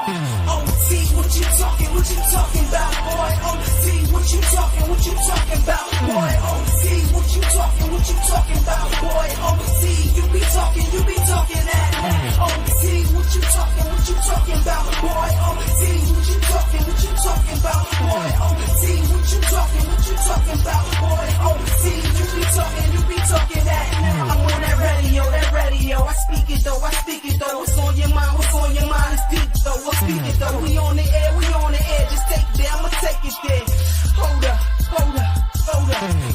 OT, what you talking about, boy? OT, what you talking about, boy? OT, what you talking about, boy? OT, you be talking that. OT, what you talking about, boy? OT, what you talking about, boy? OT, what you talking about, boy? OT, you be talking that. I'm on that radio, I speak it though. What's on your mind is deep though. We'll speak it though. We on the air, just take it there, I'ma take it there. Hold up.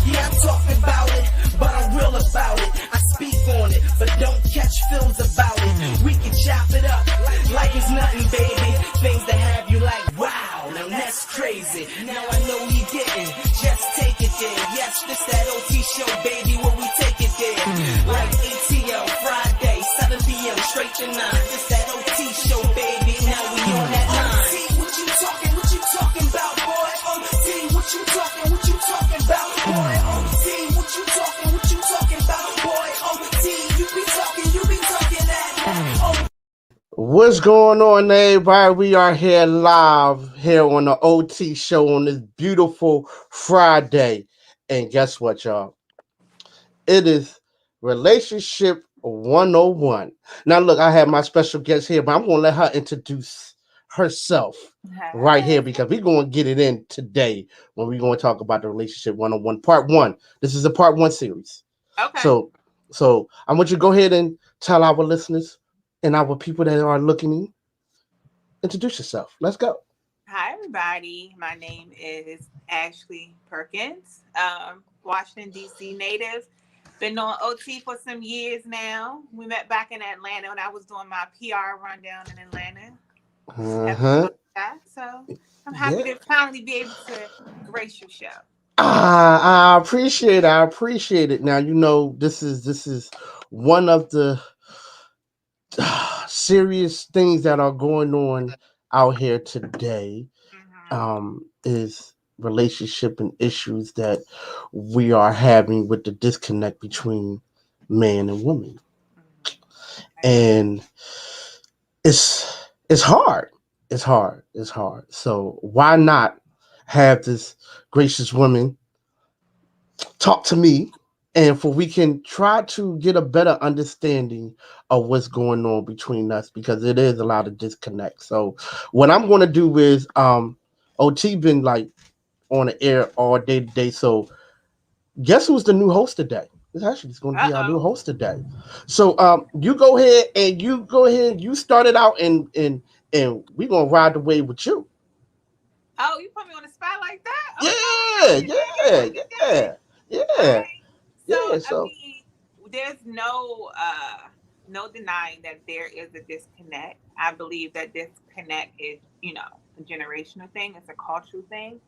Yeah, I'm talking about it, but I'm real about it. I speak on it, but don't catch films about it. We can chop it up like it's nothing, baby. Things that have you like, wow, now that's crazy. Now I know you didn't, just take it there. Yes, this that OT show, baby, where we take it there. Like ATL, Friday, 7 p.m. straight to 9. This that OT show, baby, now we on that line. What you talking about, boy? OT, what you talking about, boy? OT, what you talking about, boy? OT, you be talking that. What's going on, everybody? We are here live here on the OT show on this beautiful Friday. And guess what, y'all? It is Relationship 101. Now, look, I have my special guest here, but I'm going to let her introduce herself right here because we're going to get it in today when we're going to talk about the Relationship 101 Part 1. This is a Part 1 series. Okay. So I want you to go ahead and tell our listeners and our people that are looking in, introduce yourself. Let's go. Hi, everybody. My name is Ashley Perkins, Washington, D.C. native. Been on OT for some years now. We met back in Atlanta when I was doing my PR rundown in Atlanta. So I'm happy to finally be able to grace your show. I appreciate it. Now, you know, this is one of the serious things that are going on out here today. Is relationship and issues that we are having with the disconnect between man and woman. And it's hard. It's hard. So why not have this gracious woman talk to me and for we can try to get a better understanding of what's going on between us, because it is a lot of disconnect. So what I'm going to do is OT been like on the air all day today. So guess who's the new host today? It's actually going to be our new host today. So you go ahead and you start it out and we're going to ride the wave with you. Oh, you put me on the spot like that? Yeah. Right. So, I mean, there's no denying that there is a disconnect. I believe that disconnect is, a generational thing. It's a cultural thing.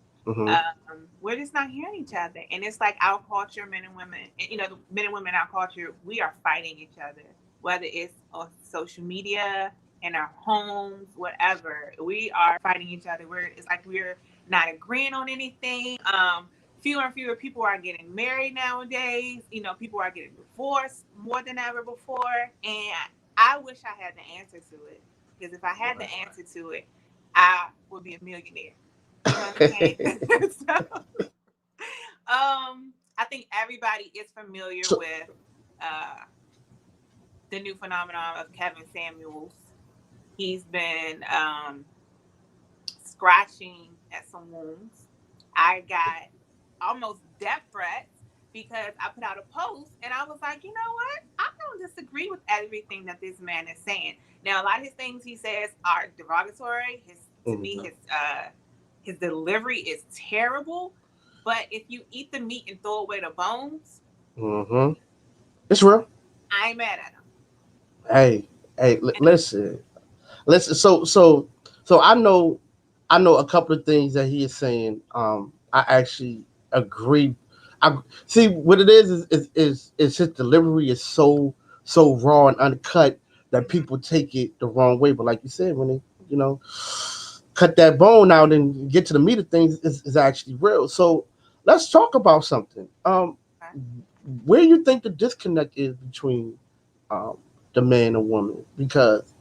We're just not hearing each other. And it's like our culture, men and women, the men and women in our culture, we are fighting each other, whether it's on social media, in our homes, whatever. We are fighting each other. It's like we're not agreeing on anything. Fewer and fewer people are getting married nowadays. People are getting divorced more than ever before. And I wish I had the answer to it. Because if I had the answer to it, I would be a millionaire. You know what I'm saying? So, I think everybody is familiar with the new phenomenon of Kevin Samuels. He's been scratching at some wounds. I got almost death threats because I put out a post and I was like, you know what? I don't disagree with everything that this man is saying. Now, a lot of his things he says are derogatory. His delivery is terrible. But if you eat the meat and throw away the bones, it's real. I ain't mad at him. Hey, listen. So I know a couple of things that he is saying. I actually agree. I see what it is his delivery is so raw and uncut that people take it the wrong way. But like you said, when they cut that bone out and get to the meat of things, is actually real. So let's talk about something. Where you think the disconnect is between the man and woman? Because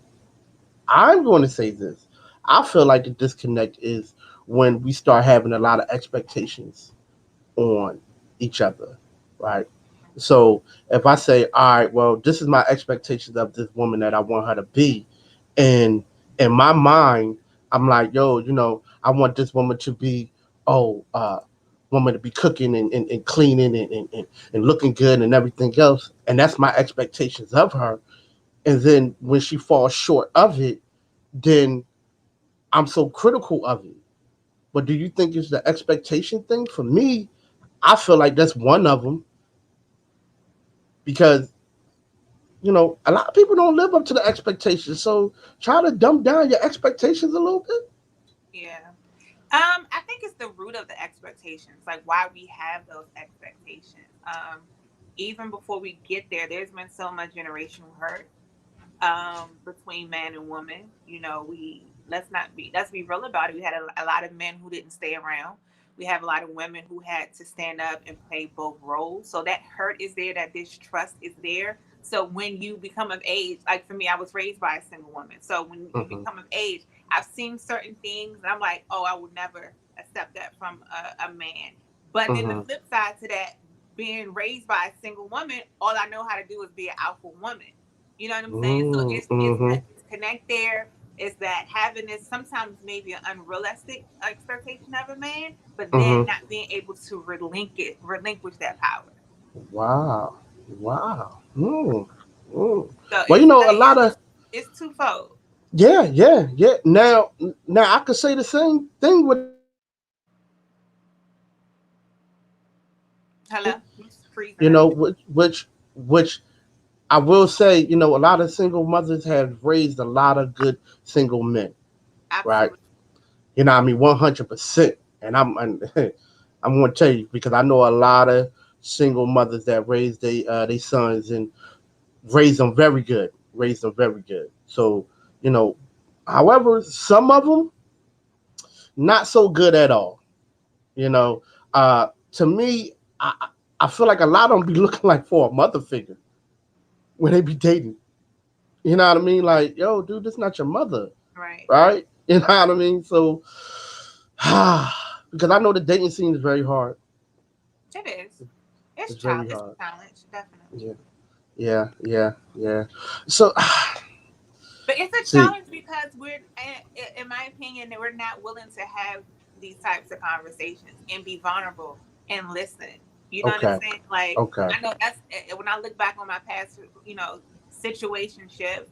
I'm going to say this. I feel like the disconnect is when we start having a lot of expectations on each other, right? So if I say, all right, well, this is my expectations of this woman that I want her to be, and in my mind, I'm like, yo, I want this woman to be, oh, woman to be cooking and cleaning and looking good and everything else, and that's my expectations of her. And then when she falls short of it, then I'm so critical of it. But do you think it's the expectation thing? For me, I feel like that's one of them because a lot of people don't live up to the expectations. So try to dumb down your expectations a little bit. Yeah. I think it's the root of the expectations, like why we have those expectations. Even before we get there, there's been so much generational hurt between man and woman. We let's be real about it. We had a lot of men who didn't stay around. We have a lot of women who had to stand up and play both roles. So that hurt is there, that distrust is there. So when you become of age, like for me, I was raised by a single woman. So when you Mm-hmm. become of age, I've seen certain things and I'm like, oh, I would never accept that from a man. But then the Mm-hmm. flip side to that, being raised by a single woman, all I know how to do is be an alpha woman. You know what I'm saying? So it's Mm-hmm. that disconnect there. Is that having this sometimes maybe an unrealistic expectation of a man, but then Mm-hmm. not being able to relinquish that power. Wow. Wow. Mm. So Well, it's a like lot of it's twofold. yeah, yeah, yeah. Now I could say the same thing with a lot of single mothers that raised a lot of good single men, Hello, you freezing you up. know, which I will say, a lot of single mothers have raised a lot of good single men, right? Absolutely. I mean, 100%. And I'm going to tell you because I know a lot of single mothers that raised they sons and raised them very good, raised them very good. So, you know, however, some of them not so good at all. You know, to me, I feel like a lot of them be looking like for a mother figure when they be dating. You know what I mean? Like, yo, dude, this not your mother, Right. right? You know what I mean? So, because I know the dating scene is very hard. It is. It's It's very it's hard. a challenge, definitely. Yeah, yeah, yeah, yeah. So, But it's a see, challenge because in my opinion, that we're not willing to have these types of conversations and be vulnerable and listen. You know what I'm okay, saying? Like okay, I know that's when I look back on my past, situationship,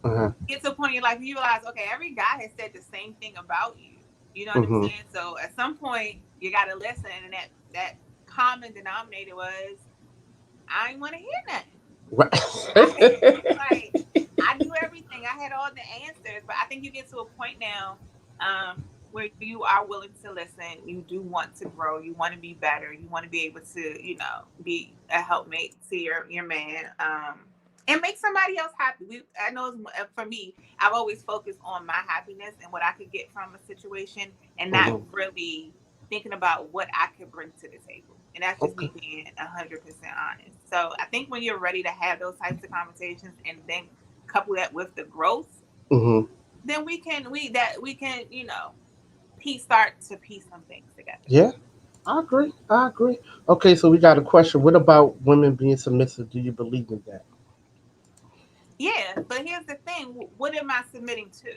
uh-huh, get to a point in your life you realize, okay, every guy has said the same thing about you. You know what I'm mm-hmm. saying? So at some point you got to listen, and that common denominator was I ain't want to hear nothing. Like I knew everything. I had all the answers, but I think you get to a point now where you are willing to listen. You do want to grow. You want to be better. You want to be able to, be a helpmate to your man, and make somebody else happy. I know for me, I've always focused on my happiness and what I could get from a situation, and not Hmm. really thinking about what I could bring to the table. And that's just Okay. me being 100% honest. So I think when you're ready to have those types of conversations and then couple that with the growth, Hmm. then we can, start to piece some things together. Yeah, I agree. I agree. Okay, so we got a question. What about women being submissive? Do you believe in that? Yeah, but here's the thing: what am I submitting to?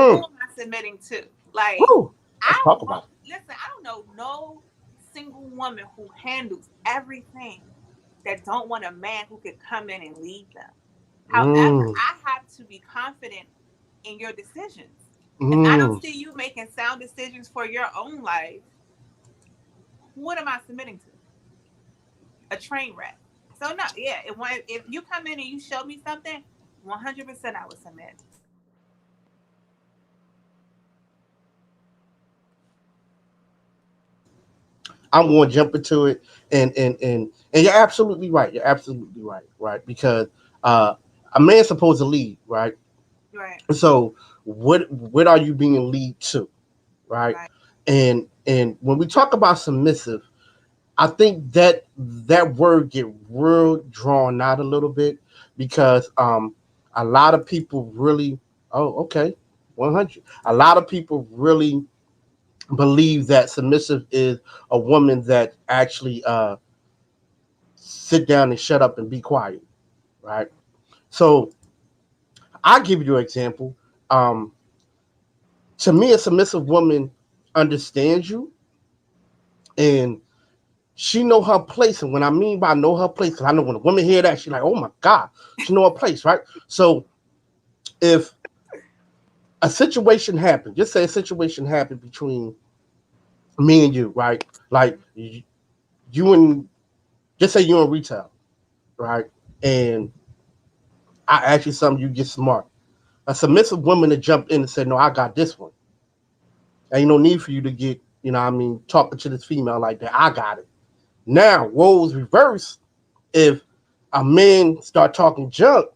Who Mm. am I submitting to? Like, Woo. Let's I talk won't about it. listen. I don't know no single woman who handles everything that don't want a man who could come in and lead them. However, Mm. I have to be confident in your decisions. If I don't Mm. see you making sound decisions for your own life, what am I submitting to? A train wreck. So no, yeah. If you come in and you show me something, 100% I would submit. I'm going to jump into it, and you're absolutely right. You're absolutely right, right? Because uh, a man's supposed to lead, right? Right, So what are you being lead to, right? right, And when we talk about submissive, I think that word get real drawn out a little bit because a lot of people really, oh, okay, 100. A lot of people really believe that submissive is a woman that actually sit down and shut up and be quiet, right? So I give you an example. Um, to me, a submissive woman understands you and she know her place. And when I mean by know her place, because I know when a woman hear that, she like, oh my God, she know her place, right? So if a situation happened, just say a situation happened between me and you, right? Like you and just say you're in retail, right? And I ask you something, you get smart. A submissive woman to jump in and say, no, I got this one. Ain't no need for you to get, talking to this female like that. I got it. Now, roles reverse. If a man start talking junk,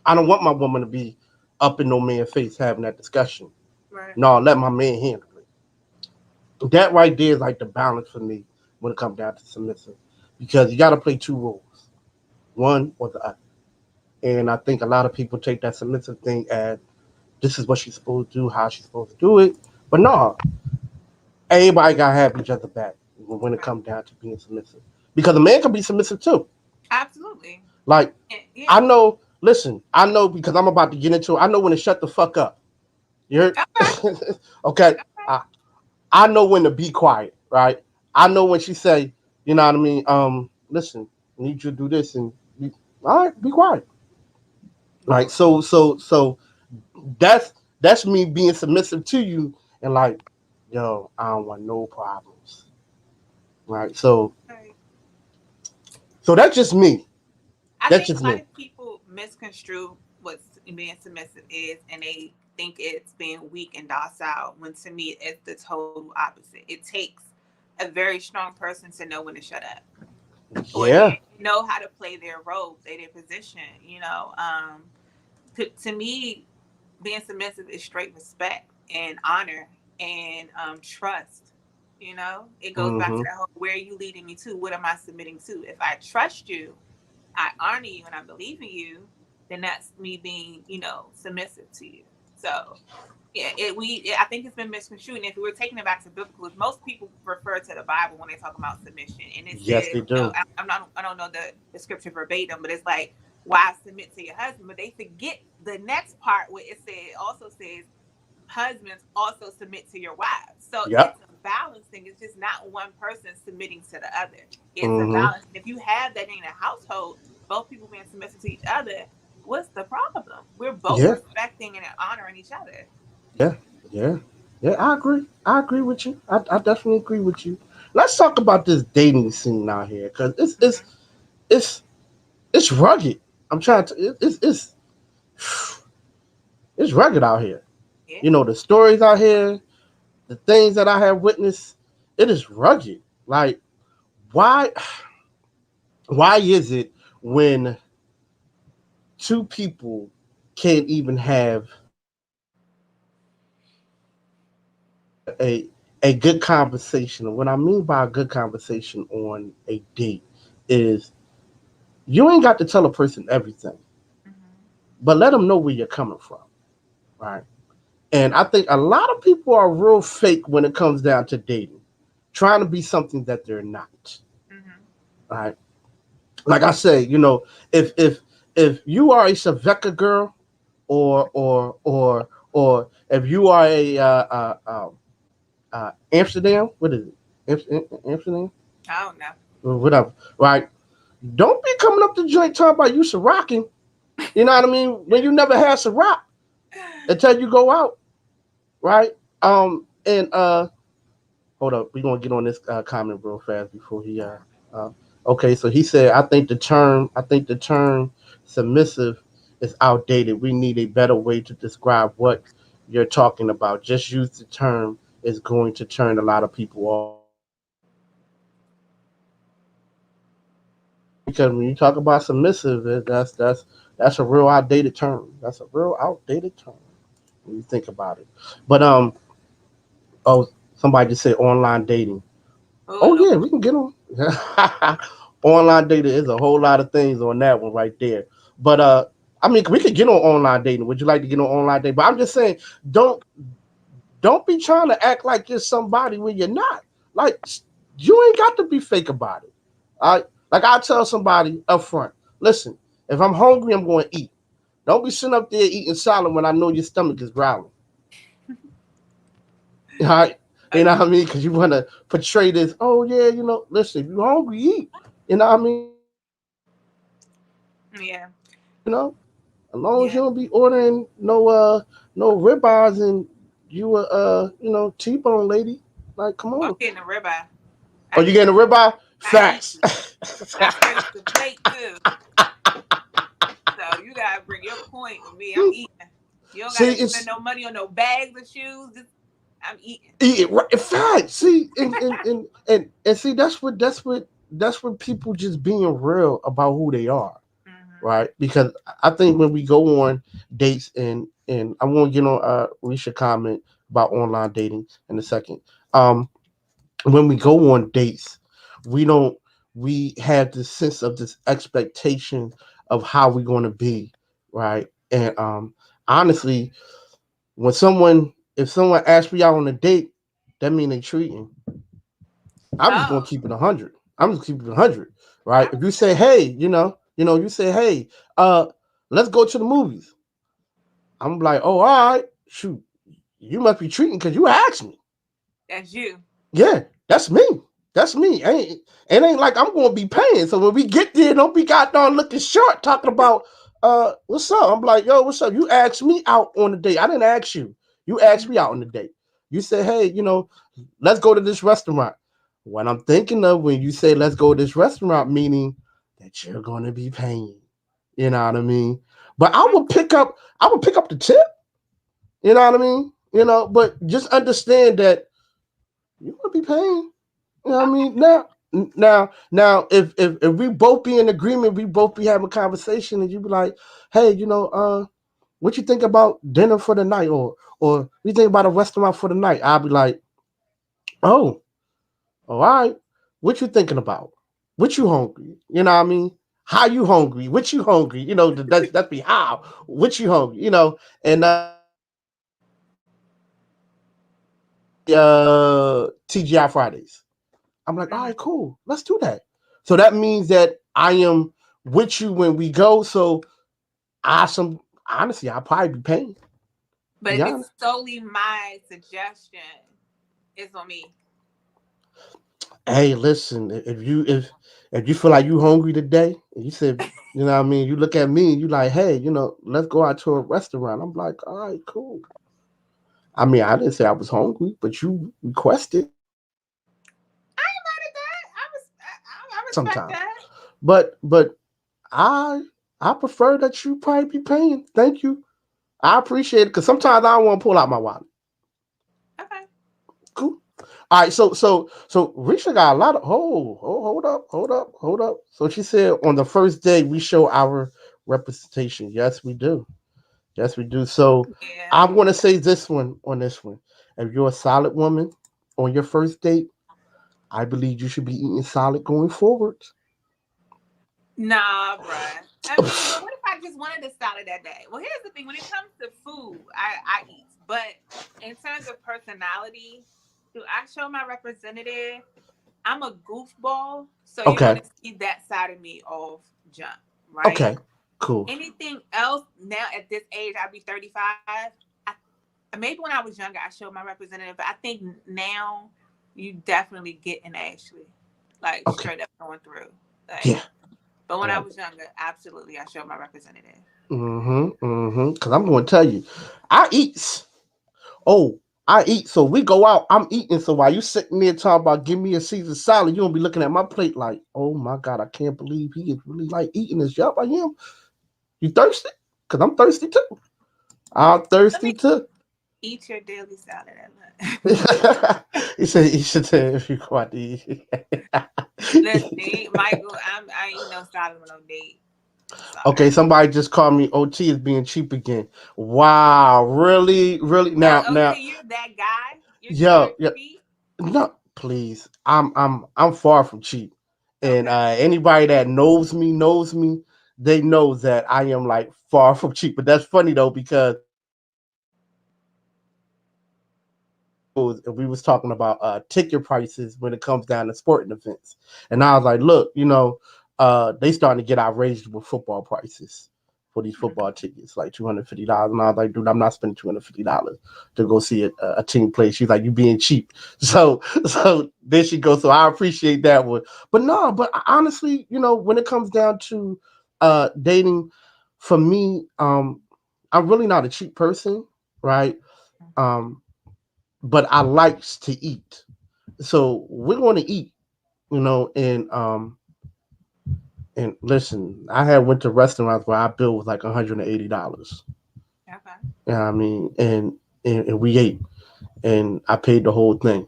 I don't want my woman to be up in no man's face having that discussion. Right. No, let my man handle it. That right there is like the balance for me when it comes down to submissive. Because you got to play two roles, one or the other. And I think a lot of people take that submissive thing as this is what she's supposed to do, how she's supposed to do it. But no, everybody got to have each other back when it comes down to being submissive. Because a man can be submissive too. Absolutely. Like, Yeah. I know, listen, I know because I'm about to get into it. I know when to shut the fuck up. You heard? Okay. Okay. I know when to be quiet, right? I know when she say, you know what I mean? Listen, I need you to do this and all right, be quiet. Right. So that's me being submissive to you and like, yo, I don't want no problems. Right. Right. So that's just me. I That's think just a lot me. of people misconstrue what being submissive is, and they think it's being weak and docile. When to me, it's the total opposite. It takes a very strong person to know when to shut up, or Yeah. know how to play their role, play their position. To me, being submissive is straight respect and honor and trust. It goes back to Mm-hmm. that whole, where are you leading me to? What am I submitting to? If I trust you, I honor you, and I believe in you, then that's me being, submissive to you. So yeah, I think it's been misconstrued. And if we were taking it back to biblical, most people refer to the Bible when they talk about submission, and it Yes, says, they do. I don't know the scripture verbatim, but it's like, wives submit to your husband, but they forget the next part where it also says, husbands also submit to your wives. So Yep. it's a balance thing. It's just not one person submitting to the other. It's a Mm-hmm. balance. If you have that in a household, both people being submissive to each other, what's the problem? We're both Yeah. respecting and honoring each other. Yeah. Yeah. Yeah. I agree. I agree with you. I definitely agree with you. Let's talk about this dating scene out here because Mm-hmm. it's it's rugged. I'm trying to. It's rugged out here. Yeah. You know the stories out here, the things that I have witnessed. It is rugged. Like why? Why is it when two people can't even have a good conversation? And what I mean by a good conversation on a date is you ain't got to tell a person everything, Mm-hmm. but let them know where you're coming from, right? And I think a lot of people are real fake when it comes down to dating, trying to be something that they're not. Mm-hmm. Right? Like I say, if you are a Saveka girl, or if you are a Amsterdam, what is it? Amsterdam, I don't know. or whatever. Right? Don't be coming up the joint talking about you rocking. You know what I mean? When you never had Ciroc until you go out, right? And hold up, we gonna get on this comment real fast before he uh okay, so he said I think the term submissive is outdated. We need a better way to describe what you're talking about. Just use the term is going to turn a lot of people off. Because when you talk about submissive, that's a real outdated term. That's a real outdated term when you think about it. But oh, somebody just said online dating. Oh, Oh Lord. yeah, we can get on. Online data is a whole lot of things on that one right there. But I mean, we could get on online dating. Would you like to get on online dating? But I'm just saying, don't don't be trying to act like you're somebody when you're not. Like you ain't got to be fake about it. Like I tell somebody up front, listen, if I'm hungry, I'm going to eat. Don't be sitting up there eating salad when I know your stomach is growling. All right, you know what I mean? Because you want to portray this. Oh yeah, listen, if you're hungry, eat. You know what I mean? Yeah. You know, as long as Yeah. you don't be ordering no ribeyes and you T-bone lady. Like, come I'm on. getting a ribeye. Oh, I you eat getting a ribeye? I eat Facts. you. I scrape the plate too. So you gotta bring your point with me. I'm eating. You don't See, gotta spend it's no money on no bags of shoes. Just, I'm eating. it, right, fact. See, and see, that's what people just being real about who they are, Hmm. right? Because I think when we go on dates and I want to get on Risha comment about online dating in a second. Um, when we go on dates, we don't we have this sense of this expectation of how we're going to be, right? And honestly, when someone if someone asks me out on a date, that mean they treating. I'm just gonna Oh, keep it 100. I'm just keeping it 100, right? I If you say, respect that. hey, you say, hey, uh, let's go to the movies. I'm like, oh, all right, shoot, you must be treating because you asked me. That's you. Yeah, that's me. That's me. It ain't like I'm gonna be paying. So when we get there, don't be goddamn looking short talking about what's up. I'm like, yo, what's up? You asked me out on the date. I didn't ask you. You asked me out Hmm. on the date. You said, hey, let's go to this restaurant. What I'm thinking of when you say let's go to this restaurant, meaning that you're gonna be paying. You know what I mean? But I would pick up the tip. You know what I mean? But just understand that you're gonna be paying. You know what I Okay. mean? Now, if we both be in agreement, we both be having a conversation, and you be like, "Hey, what you think about dinner for the night, or you think about a restaurant for the night?" I'll be like, "Oh, all right. What you thinking about? What you hungry? You know what I mean? How you hungry? What you hungry? That's be how. What you hungry? And TGI Fridays. I'm like, all Hmm. right, cool. Let's do that. So that means that I am with you when we go. So honestly, I'll probably be paying. But Be if honest. it's solely my suggestion, it's on me. Hey, listen, if you feel like you hungry today, and you said, you know what I mean, you look at me and you like, hey, let's go out to a restaurant. I'm like, all right, cool. I mean, I didn't say I was hungry, but you requested I ain't mad at that. I respect sometimes. that. But I I prefer that you probably be paying. Thank you. I appreciate it because sometimes I don't want to pull out my wallet. Okay. Cool. All right, so Risha got a lot of hold up. So she said on the first day we show our representation. Yes, we do. Yes, we do. So Yeah. I'm gonna say this one on this one. If you're a solid woman on your first date, I believe you should be eating solid going forward. Nah, bruh. I mean, but what if I just wanted a salad that day? Well, here's the thing: when it comes to food, I eat, but in terms of personality, do I show my representative? I'm a goofball, so you're Okay. gonna see that side of me off jump, right? Okay. Cool. Anything else now at this age, I'll be 35. Maybe when I was younger, I showed my representative, but I think now you definitely get an Ashley, like Okay. straight up going through, like. Yeah. But when I Yeah. was younger, absolutely, I showed my representative. Because I'm going to tell you, I eat. Oh, I eat. So we go out. I'm eating. So while you sitting there talking about give me a Caesar salad, you gonna be looking at my plate like, oh my god, I can't believe he is really like eating this. Yup, I am. You thirsty? Cause I'm thirsty too. I'm Let thirsty me too. eat your daily salad at lunch. he said if you go out to eat. Listen, Michael, I ain't no salad with no date. Okay, Sorry. somebody just called me OT is being cheap again. Wow, really, really? Now, Okay, you're that guy. You're yo, cheap. no, please. I'm far from cheap. And Okay. anybody that knows me knows me. they know that I am like far from cheap. But that's funny though, because we was talking about ticket prices when it comes down to sporting events, and I was like, look, they starting to get outraged with football prices for these football tickets, like $250. And I was like, dude, I'm not spending $250 to go see a team play. She's like, you being cheap. So there she goes. So I appreciate that one. But no, but honestly, when it comes down to dating, for me, I'm really not a cheap person, right? Um, but I likes to eat. So we're going to eat, and listen, I had went to restaurants where I billed with like $180. Okay. You know what I mean? And we ate and I paid the whole thing.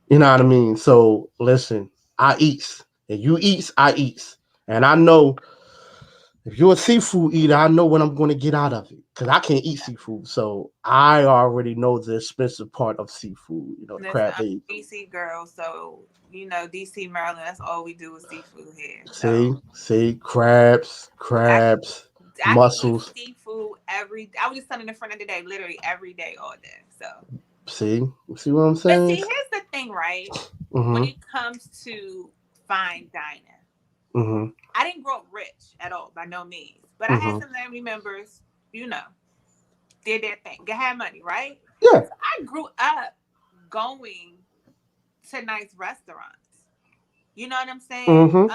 You know what I mean? So listen, I eats and you eats, I eats. And I know if you're a seafood eater, I know what I'm going to get out of it because I can't eat seafood. So I already know the expensive part of seafood, the Listen, crab I'm legs. a DC girl, so DC, Maryland. That's all we do is seafood here. So See, crabs, I I can eat mussels. seafood every. I was just telling a friend the other day, literally every day, all day. So, See what I'm but saying? see, here's the thing, right? When Mm-hmm. it comes to fine dining, Mm-hmm. I didn't grow up rich at all, by no means. But I had Mm-hmm. some family members, you know, did their thing. They had money, right? Yeah. So I grew up going to nice restaurants. You know what I'm saying? Mm-hmm.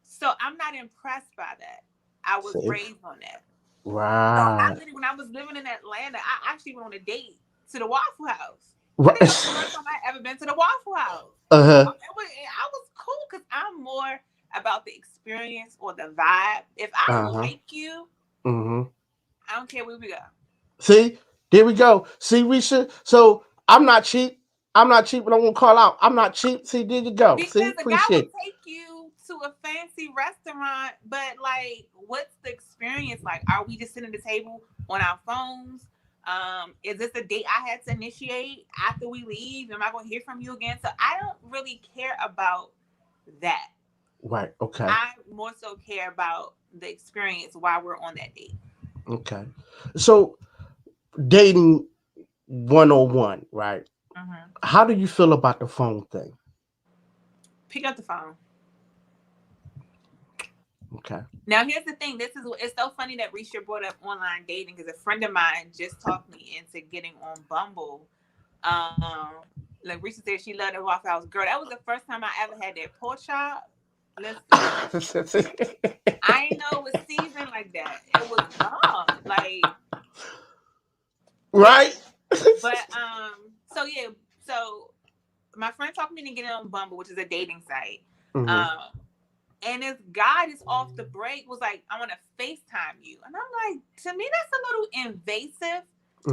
So I'm not impressed by that. I was See? raised on that. So I Right. literally, when I was living in Atlanta, I actually went on a date to the Waffle House. I think that was the first Right. time I ever been to the Waffle House. Uh-huh. I was cool because I'm more about the experience or the vibe. If I Uh-huh. like you, Mm-hmm. I don't care where we go. See? There we go. See, we should. So I'm not cheap. I'm not cheap, but I'm gonna call out. I'm not cheap. See, there you go. See, Because a guy will appreciate it. take you to a fancy restaurant, but like, what's the experience like? Are we just sitting at the table on our phones? Is this a date I had to initiate after we leave? Am I going to hear from you again? So I don't really care about that. Right. Okay. I more so care about the experience while we're on that date. Okay. So dating 101, right? Mm-hmm. How do you feel about the phone thing? Pick up the phone. Okay. Now, here's the thing. It's so funny that Risha brought up online dating because a friend of mine just talked me into getting on Bumble. Um, like Risha said, she loved the Waffle House. Girl, that was the first time I ever had that pork chop. Listen, I ain't know it was seasoned like that. It was bomb. Like, yeah. Right? But so yeah, so my friend talked me to get on Bumble, which is a dating site. Mm-hmm. Um, and this guy just off the break was like, I want to FaceTime you. And I'm like, to me, that's a little invasive.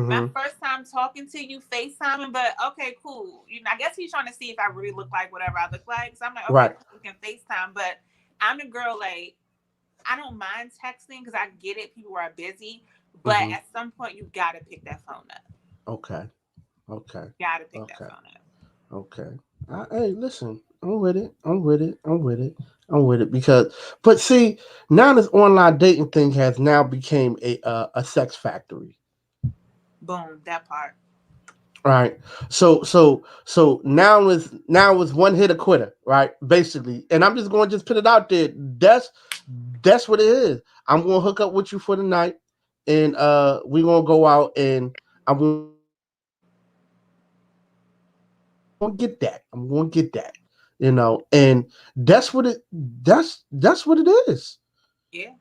My Mm-hmm. first time talking to you, FaceTiming, but okay, cool. I guess he's trying to see if I really look like whatever I look like. So I'm like, okay, Right. cool, we can FaceTime. But I'm the girl, like, I don't mind texting because I get it. People are busy. But Mm-hmm. at some point, you got to pick that phone up. Okay. Okay. Got to pick that Okay. phone up. Okay. Hey, listen, I'm with it. I'm with it. I'm with it. I'm with it because, but see, now this online dating thing has now became a sex factory, Boom, that part. right? So now is one hit a quitter, right? Basically, and I'm just going to just put it out there. That's what it is. I'm going to hook up with you for the night, and we're gonna go out, and I'm going to get that. I'm going to get that. And that's what it is Yeah.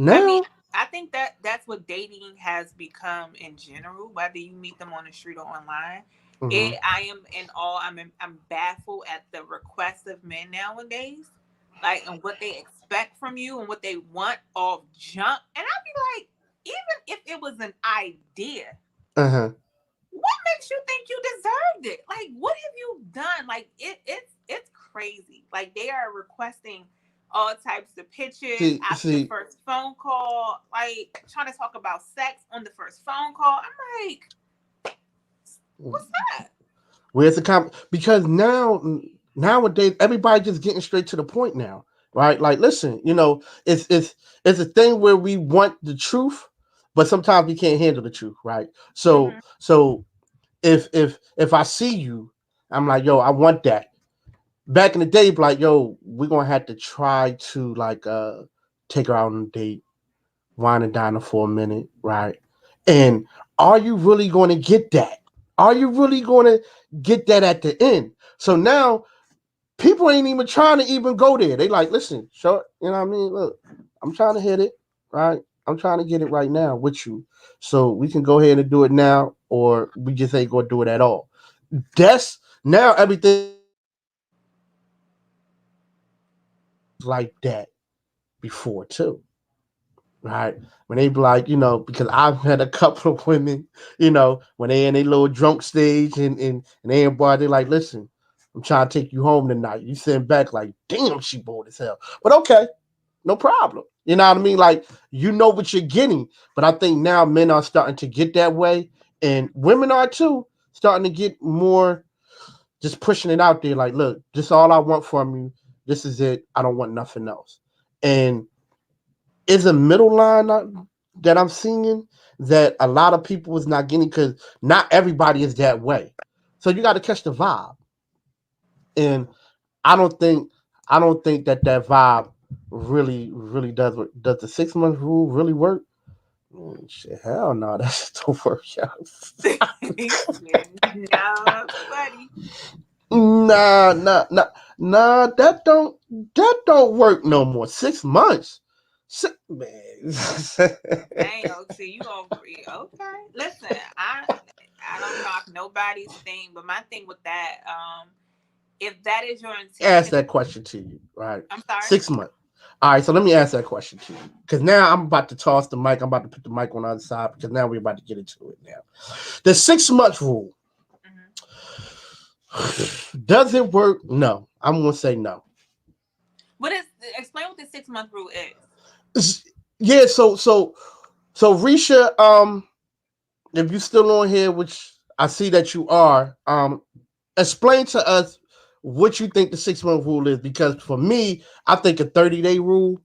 I mean, now. I think that that's what dating has become in general. Whether you meet them on the street or online, Hmm. I am in awe. I'm baffled at the requests of men nowadays, like and what they expect from you and what they want off jump. And I'd be like, even if it was an idea, Uh-huh. what makes you think you deserved it? Like, what have you done? Like, it's crazy. Like, they are requesting all types of pictures after the See, first phone call, like trying to talk about sex on the first phone call. I'm like, what's that? where's the because now nowadays everybody just getting straight to the point now. right? Like, listen, it's a thing where we want the truth, but sometimes we can't handle the truth, right? So Mhm. so if I see you, I'm like, yo, I want that. Back in the day, like, yo, we're gonna have to try to like take her out on a date, wine and dine her for a minute, right? And are you really gonna get that? Are you really gonna get that at the end? So now people ain't even trying to even go there. They like, listen, short, you know what I mean? Look, I'm trying to hit it, right? I'm trying to get it right now with you. So we can go ahead and do it now, or we just ain't gonna do it at all. That's now everything like that before too. Right? When they be like, because I've had a couple of women, when they in a little drunk stage and everybody like, listen, I'm trying to take you home tonight. You sitting back like, damn, she bored as hell. But okay, no problem. You know what I mean? Like, you know what you're getting. But I think now men are starting to get that way, and women are too, starting to get more just pushing it out there. Like, look, this is all I want from you. This is it. I don't want nothing else. And is a middle line that I'm seeing that a lot of people is not getting because not everybody is that way. So you got to catch the vibe, and I don't think I don't think that vibe really does the 6 month rule really work? Shit, hell no, that don't work out. No, buddy. Nah, that don't work no more. 6 months, man. Dang, OT, you gonna free? Okay. Listen, I don't knock nobody's thing, but my thing with that, if that is your Ask intention, that question to you, right? I'm sorry. 6 months. All right, so let me ask that question to you. Because now I'm about to toss the mic. I'm about to put the mic on the other side because now we're about to get into it now. The 6 month rule. Hmm. Does it work? No. I'm gonna say no. What is? Explain what the 6 month rule is. Yeah, so Risha, if you still on here, which I see that you are, explain to us what you think the 6 month rule is, because for me, I think a 30-day rule,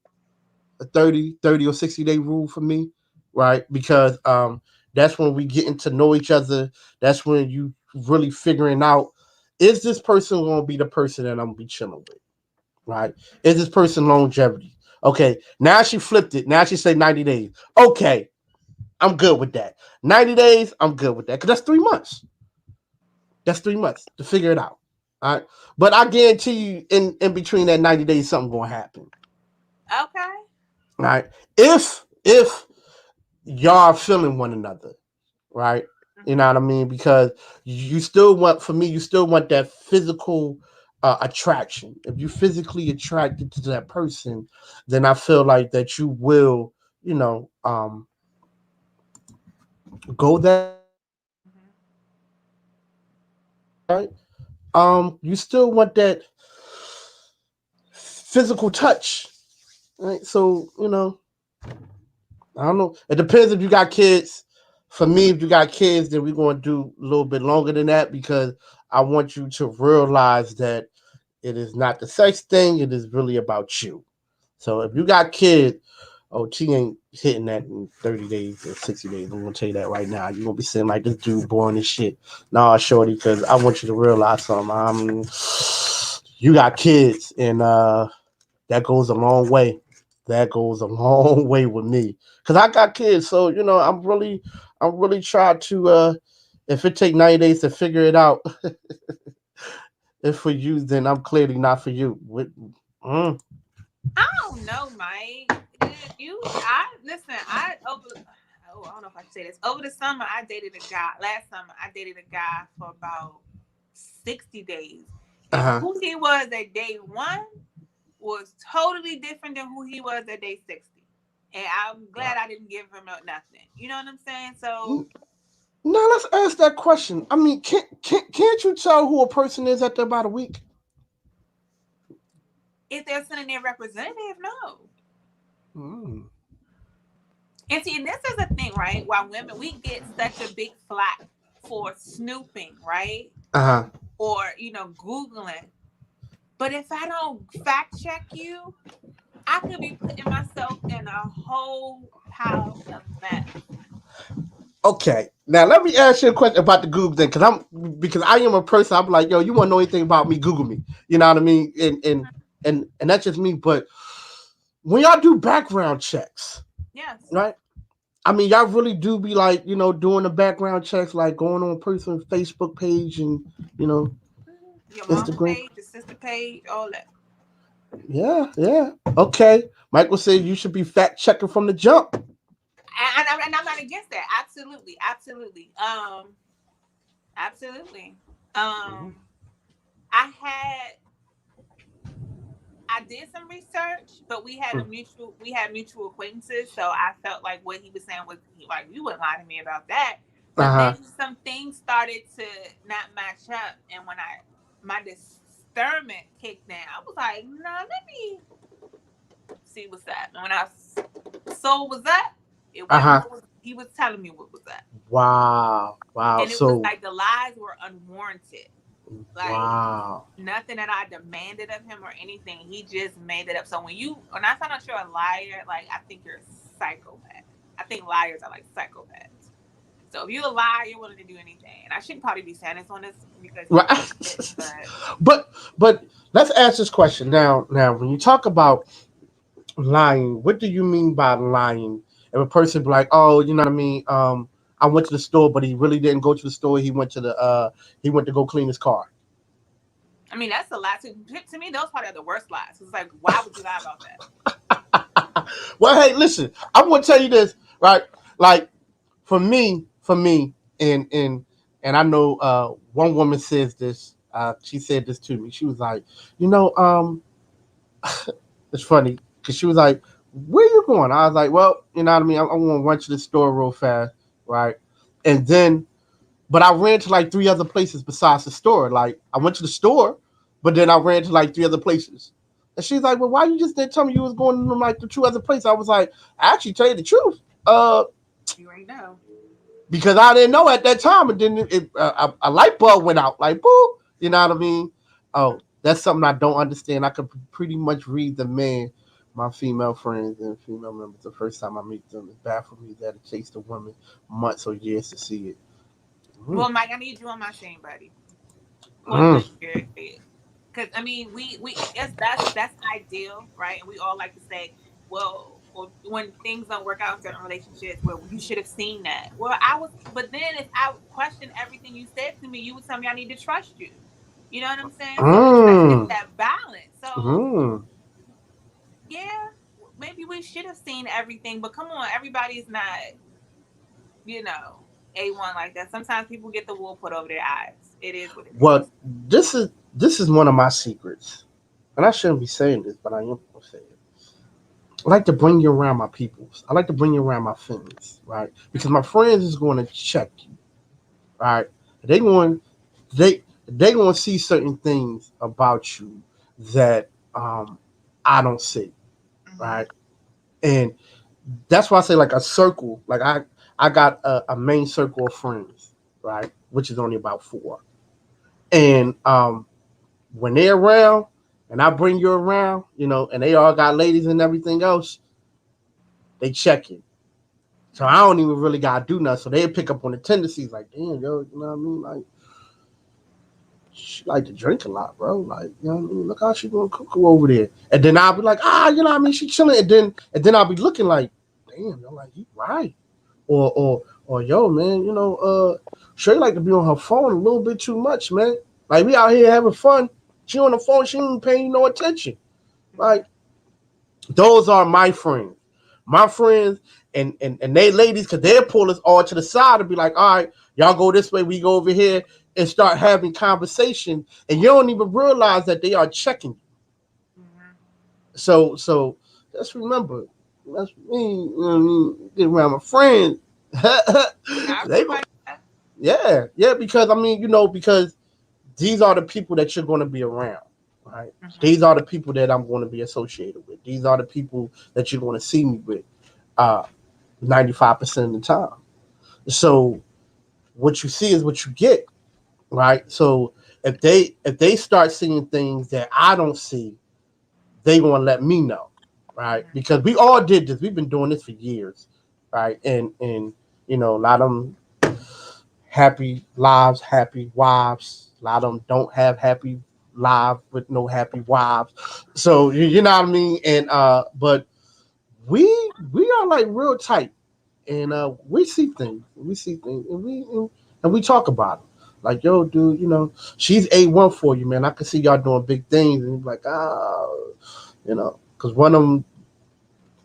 a 30 or 60-day rule for me, right? Because that's when we getting to know each other. That's when you really figuring out, is this person gonna be the person that I'm gonna be chilling with? Right? Is this person longevity? Okay, now she flipped it. Now she say 90 days. Okay, I'm good with that. 90 days, I'm good with that. Because that's 3 months. That's 3 months to figure it out. All right. But I guarantee you, in between that 90 days, something gonna happen. Okay. All right. If y'all feeling one another, right? You know Hmm. what I mean? Because you still want, for me, you still want that physical attraction. If you physically attracted to that person, then I feel like that you will, you know, go that, Hmm. right? You still want that physical touch, right? So, I don't know. It depends if you got kids. For me, if you got kids, then we're going to do a little bit longer than that, because I want you to realize that it is not the sex thing. It is really about you. So if you got kids, oh, she ain't hitting that in 30 days or 60 days. I'm going to tell you that right now. You're going to be sitting like this dude boring as shit. Nah, shorty, because I want you to realize something. You got kids, and that goes a long way. That goes a long way with me, because I got kids. So I'm really trying to. If it take 90 days to figure it out, if for you, then I'm clearly not for you. Mm, I don't know, Mike. I listen. Oh, I don't know if I should say this. Over the summer, I dated a guy. Last summer, I dated a guy for about 60 days, and uh-huh. who he was at day one was totally different than who he was at day 60. And I'm glad Wow. I didn't give him nothing. You know what I'm saying? So Now let's ask that question. I mean, can't you tell who a person is after about a week? if they're sending their representative, no. Mm. And see, and this is a thing, right? Why women we get such a big flack for snooping, right? Uh huh. Or Googling. But if I don't fact check you, I could be putting myself in a whole pile of mess. Okay, now let me ask you a question about the Google thing, because I am a person. I'm like, yo, you want to know anything about me? Google me. You know what I mean? And that's just me. But when y'all do background checks, Yes. right? I mean, y'all really do be like, doing the background checks, like going on a person's Facebook page and Your mama Instagram. page, your sister page, all that. Yeah. Okay. Michael said you should be fact checking from the jump. And I'm not against that. Absolutely. Absolutely. I had I did some research, but we had mutual acquaintances, so I felt like what he was saying was like, you wouldn't lie to me about that. But Uh-huh. then some things started to not match up, and when my discernment kicked in, I was like, no, let me see what's that. And when I saw what was that, it wasn't Uh-huh. what was he was telling me what was that. Wow. And it was So like the lies were unwarranted. Like wow. nothing that I demanded of him or anything. He just made it up. So when I find out you're a liar, like I think you're a psychopath. I think liars are like psychopaths. So if you're a liar, you're willing to do anything. And I shouldn't probably be saying this on this because he's Right. but let's ask this question now. Now, when you talk about lying, what do you mean by lying? If a person be like, oh, you know what I mean? I went to the store, but he really didn't go to the store. He went to go clean his car. I mean, that's a lie. To me, those probably are the worst lies. It's like, why would you lie about that? Well, hey, listen, I'm gonna tell you this, right? Like for me, and I know one woman says this. She said this to me. She was like, it's funny because she was like, "Where you going?" I was like, "Well, you know what I mean. I'm gonna run to the store real fast, right?" And then, but I ran to like three other places besides the store. Like I went to the store, but then I ran to like three other places. And she's like, "Well, why you just didn't tell me you was going to like the two other places?" I was like, "I actually tell you the truth, You ain't know. because I didn't know at that time, and then a light bulb went out, like boop. You know what I mean? Oh, that's something I don't understand. I could pretty much read the man, my female friends and female members. The first time I meet them, it's bad for me that it takes the women months or years to see it. Well, Mike, I need you on my team, buddy. Point Mm. blank period. Because I mean, we yes, that's ideal, right? And we all like to say, well, or when things don't work out in certain relationships, well, you should have seen that. Well, but then if I question everything you said to me, you would tell me I need to trust you. You know what I'm saying? So it's Mm. that balance. So Mm. yeah, maybe we should have seen everything, but come on, everybody's not, A1 like that. Sometimes people get the wool put over their eyes. It is what it Well, is. this is one of my secrets, and I shouldn't be saying this, but I am gonna say it. I like to bring you around my peoples. I like to bring you around my friends, right? Because my friends is going to check you, right? They going they going to see certain things about you that I don't see, Mm-hmm. right? And that's why I say like a circle. Like I got a main circle of friends, right? Which is only about four, and when they're around, and I bring you around, and they all got ladies and everything else, they check it. So I don't even really gotta do nothing. So they pick up on the tendencies, like, damn, yo, you know what I mean? Like, she like to drink a lot, bro. Like, you know what I mean? Look how she gonna cook over there. And then I'll be like, you know what I mean? She chilling. And then I'll be looking like, damn, yo, like, you right. Or yo, man, sure like to be on her phone a little bit too much, man. Like we out here having fun. She on the phone, she ain't paying no attention. Like, those are my friends. My friends and they ladies, because they'll pull us all to the side and be like, all right, y'all go this way, we go over here, and start having conversation. And you don't even realize that they are checking you. Mm-hmm. So just remember, that's me. You know what I mean? Get around my friends. I They go, respect that. yeah, because I mean, because these are the people that you're going to be around, right? Mm-hmm. These are the people that I'm going to be associated with. These are the people that you're going to see me with, 95% of the time. So what you see is what you get, right? So if they start seeing things that I don't see, they gonna let me know, right? Mhm. Because we all did this. We've been doing this for years, right? And a lot of them happy lives, happy wives. A lot of them don't have happy lives with no happy wives. So you know what I mean. And but we are like real tight, and we see things, and we talk about it. Like, yo, dude, she's A1 for you, man. I can see y'all doing big things, and you're like, because one of them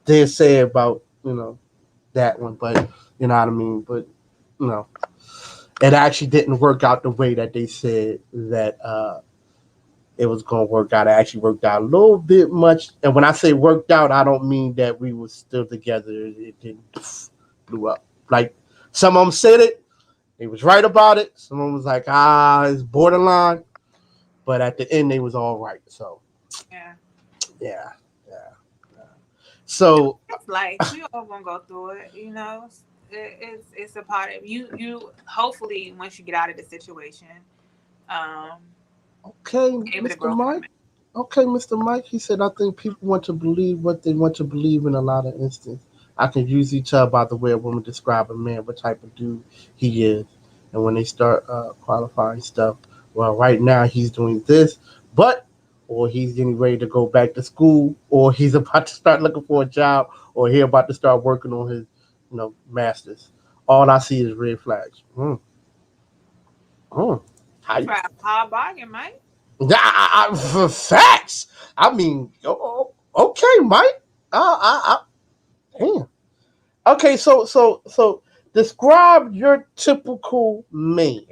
did say about that one, but you know what I mean. But you know, it actually didn't work out the way that they said that it was going to work out. It actually worked out a little bit much. And when I say worked out, I don't mean that we were still together. It didn't blew up. Like some of them said it, they was right about it. Some of them was like, it's borderline. But at the end, they was all right. So Yeah. yeah, yeah. Yeah. So It's life. We all gonna go through it, you know. It's a part of you. You hopefully once you get out of the situation, um, okay, able to Mr. grow from Mike. it. Okay, Mr. Mike, he said, I think people want to believe what they want to believe in a lot of instances. I can usually tell by the way a woman describe a man what type of dude he is. And when they start qualifying stuff, well, right now he's doing this, but, or he's getting ready to go back to school, or he's about to start looking for a job, or he's about to start working on his, master's. All I see is red flags. Mm. How You you? try a hard bargain, Mike. Yeah, for facts. I mean, okay, Mike. Damn. Okay, so describe your typical man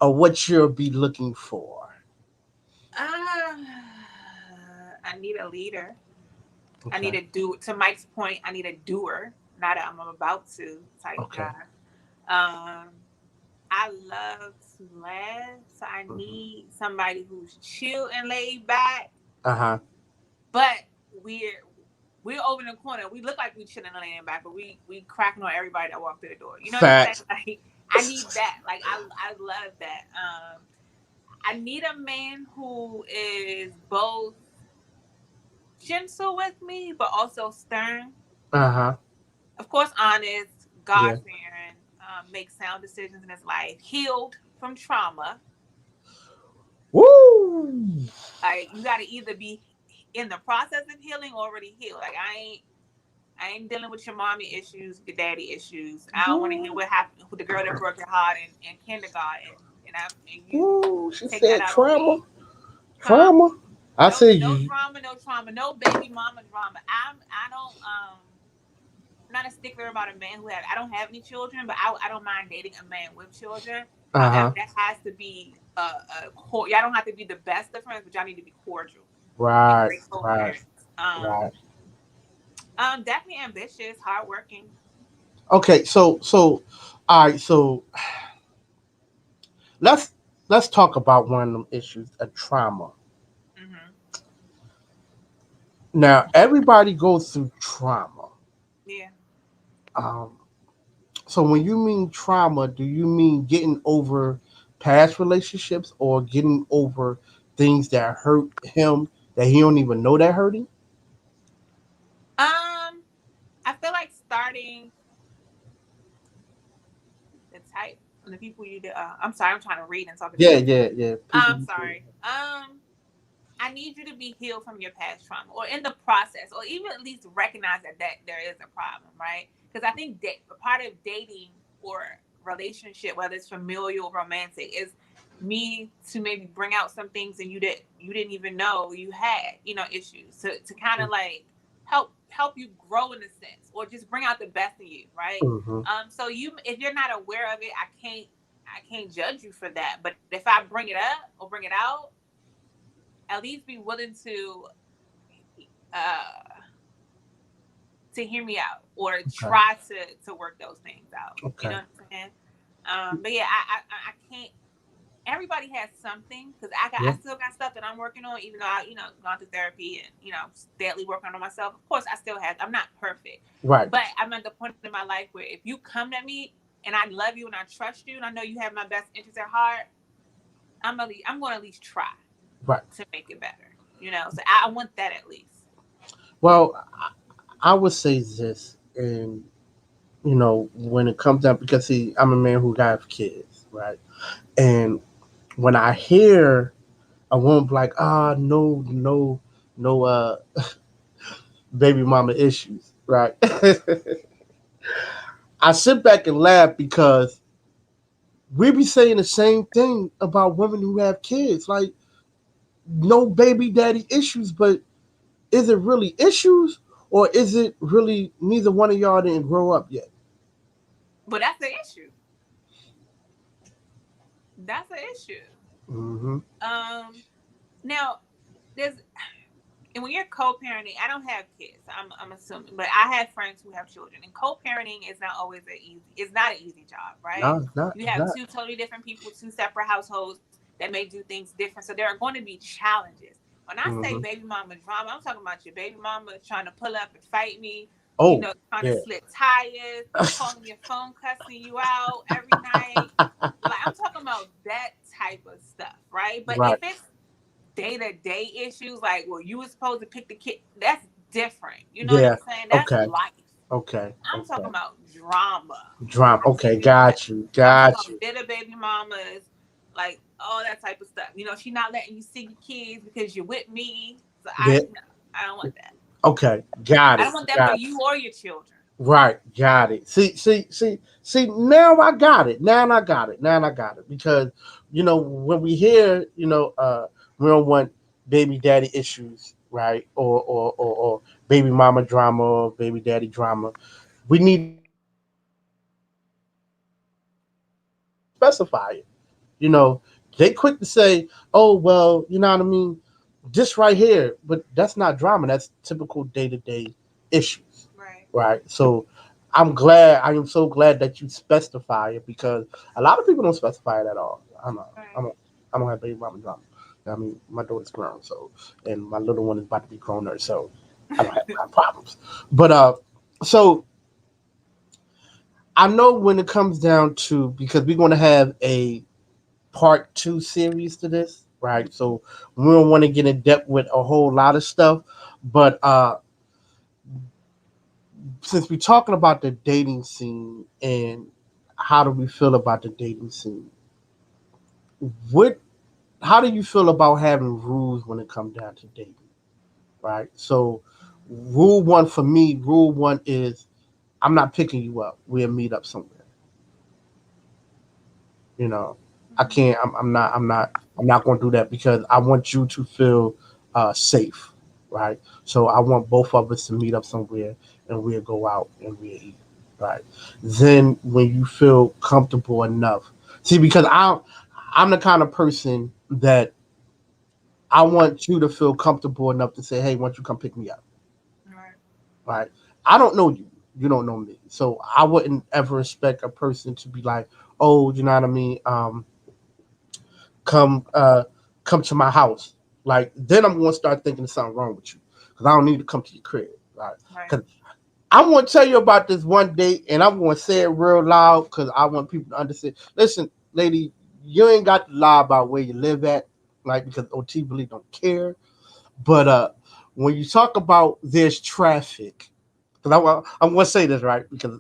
or what you'll be looking for. I need a leader. I need Okay. a do. To Mike's point, I need a doer, not a I'm about to type Okay. guy. Um, I love to laugh, so I Mm-hmm. need somebody who's chill and laid back. Uh huh. But we're we're over in the corner. We look like we chilling and laying back, but we cracking on everybody that walked through the door. You know what I'm saying? Facts. Like I need that. Like I love that. I need a man who is both gentle with me, but also stern. Uh huh. Of course, honest, God Yeah. fearing, makes sound decisions in his life, healed from trauma. Woo. Like you got to either be in the process of healing or already healed. Like I ain't dealing with your mommy issues, your daddy issues. I don't want to hear Woo. what happened with the girl that broke your heart in kindergarten, and you Woo. She take that said out on trauma. me, huh? Trauma. I No, said no you. drama, no trauma, no baby mama drama. I don't I'm not a stickler about a man who have. I don't have any children, but I don't mind dating a man with children. Uh However, huh. that has to be y'all don't have to be the best of friends, but y'all need to be cordial and Right. great Right. co-parents. Right. Definitely ambitious, hardworking. Okay. So, all right. So let's let's talk about one of them issues, a trauma. Hmm. Now, everybody goes through trauma. Yeah. Um, so, when you mean trauma, do you mean getting over past relationships or getting over things that hurt him that he don't even know that hurt him? I feel like starting the type of the people you. I'm sorry, I'm trying to read and talk at the Yeah, same yeah, time. yeah. People. I'm sorry. I need you to be healed from your past trauma or in the process, or even at least recognize that there is a problem, right? Because I think part of dating or relationship, whether it's familial or romantic, is me to maybe bring out some things and you didn't even know you had, issues to kind of like help you grow in a sense or just bring out the best in you, right? Hmm. So you if you're not aware of it, I can't judge you for that. But if I bring it up or bring it out, at least be willing uh to hear me out or Okay. try to work those things out. You know Okay. what I'm saying? But yeah, I can't. Everybody has something because I Yeah. still got stuff that I'm working on, even though I gone through therapy and steadily working on myself. Of course, I still have. I'm not perfect, Right. but I'm at the point in my life where if you come to me and I love you and I trust you and I know you have my best interest at heart, I'm going to at least try Right. to make it better. So I want that at least. Well, I would say this, and when it comes down, because see, I'm a man who got kids, right? And when I hear a woman be like, no, no, no, baby mama issues, right? I sit back and laugh because we be saying the same thing about women who have kids, like no baby daddy issues, but is it really issues or is it really neither one of y'all didn't grow up yet? But that's the issue. That's the issue. Mm-hmm. Um, Now there's and when you're co-parenting, I don't have kids. I'm assuming, but I have friends who have children, and co-parenting is not always an easy. It's not an easy job, right? No, it's not. You It's have not. two totally different people, two separate households that may do things different, so there are going to be challenges. When I say Mm-hmm. baby mama drama, I'm talking about your baby mama trying to pull up and fight me. Oh, Trying to yeah. slip tires, calling your phone, cussing you out every night. Like I'm talking about that type of stuff, right? But if Right. it's day-to-day issues like, well, you were supposed to pick the kid, that's different. You know what Yeah. I'm saying? That's Okay. life. Okay. I'm talking Okay. about drama. Drama. Okay. Yeah. Got you. I'm talking Got you. about bitter baby mamas, like all that type of stuff. She not letting you see your kids because you're with me. So Yeah. no, I don't want that. Okay. Got I it. don't want that for Got you or your children. Right, got it. See. Now I got it. Now I got it. Now I got it. Because when we hear, we don't want baby daddy issues, right? Or baby mama drama or baby daddy drama. We need to specify it. You know, they quick to say, "Oh well," you know what I mean. Just right here, but that's not drama. That's typical day to day issues. Right. Right? So I'm glad. I am so glad that you specify it because a lot of people don't specify it at all. I'm not. I'm Right. not. I don't have baby mama drama. I mean, my daughter's grown, so and my little one is about to be grown, so I don't have problems. But so I know when it comes down to because we're going to have a part two series to this, right? So we don't want to get in depth with a whole lot of stuff, but since we're talking about the dating scene and how do we feel about the dating scene, what how do you feel about having rules when it comes down to dating? Right. So rule one is I'm not picking you up. We'll meet up somewhere. You know, I Mhm. can't. I'm not going to do that because I want you to feel safe. Right. So I want both of us to meet up somewhere and we'll go out and we'll eat. Right. Then when you feel comfortable enough, see, because I'm the kind of person that I want you to feel comfortable enough to say, "Hey, why don't you come pick me up?" Right. Right? I don't know you. You don't know me. So I wouldn't ever expect a person to be like, "Oh, you know what I mean? Come, come to my house." Like then I'm going to start thinking there's something wrong with you because I don't need to come to your crib. Right? Right. Because I'm going to tell you about this one date, and I'm going to say it real loud because I want people to understand. Listen, lady, you ain't got to lie about where you live at, like because OT really don't care. But when you talk about there's traffic, because I'm going to say this right because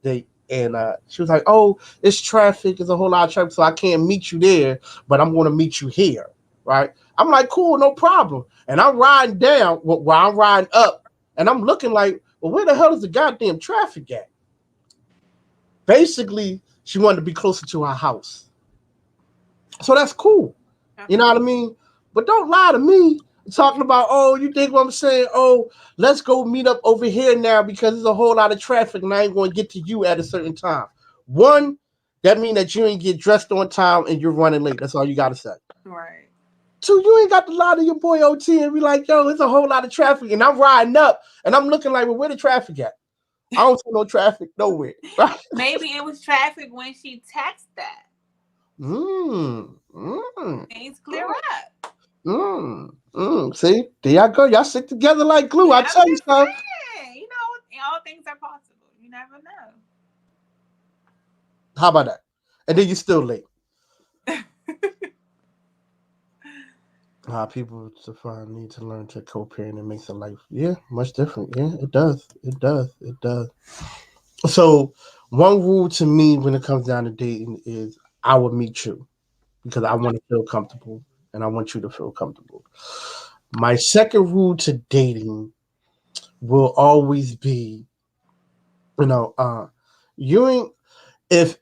they and she was like, "Oh, it's traffic. It's a whole lot of traffic, so I can't meet you there, but I'm going to meet you here." Right? I'm like, "Cool, no problem." And I'm riding down while I'm riding up, and I'm looking like, "Well, where the hell is the goddamn traffic at?" Basically, she wanted to be closer to her house, so that's cool. You know Okay. what I mean? But don't lie to me talking about, oh, you think what I'm saying? Oh, let's go meet up over here now because there's a whole lot of traffic and I ain't going to get to you at a certain time. One, that means that you ain't get dressed on time and you're running late. That's all you got to say. Right. Two, you ain't got to lie to your boy OT and be like, yo, there's a whole lot of traffic. And I'm riding up and I'm looking like, well, where the traffic at? I don't see no traffic nowhere. Right? Maybe it was traffic when she texted that. Mm, mm, Things clear up. See, there y'all go. Y'all stick together like glue. I I'm tell you just so. saying, all things are possible. You never How about that? And then you still late. know. How people to find need to learn to co-parent and makes a life, yeah, much different. Yeah, it does. It does. It does. So one rule to me when it comes down to dating is I will meet you because I Okay. want to feel comfortable and I want you to feel comfortable. My second rule to dating will always be, you know, you ain't if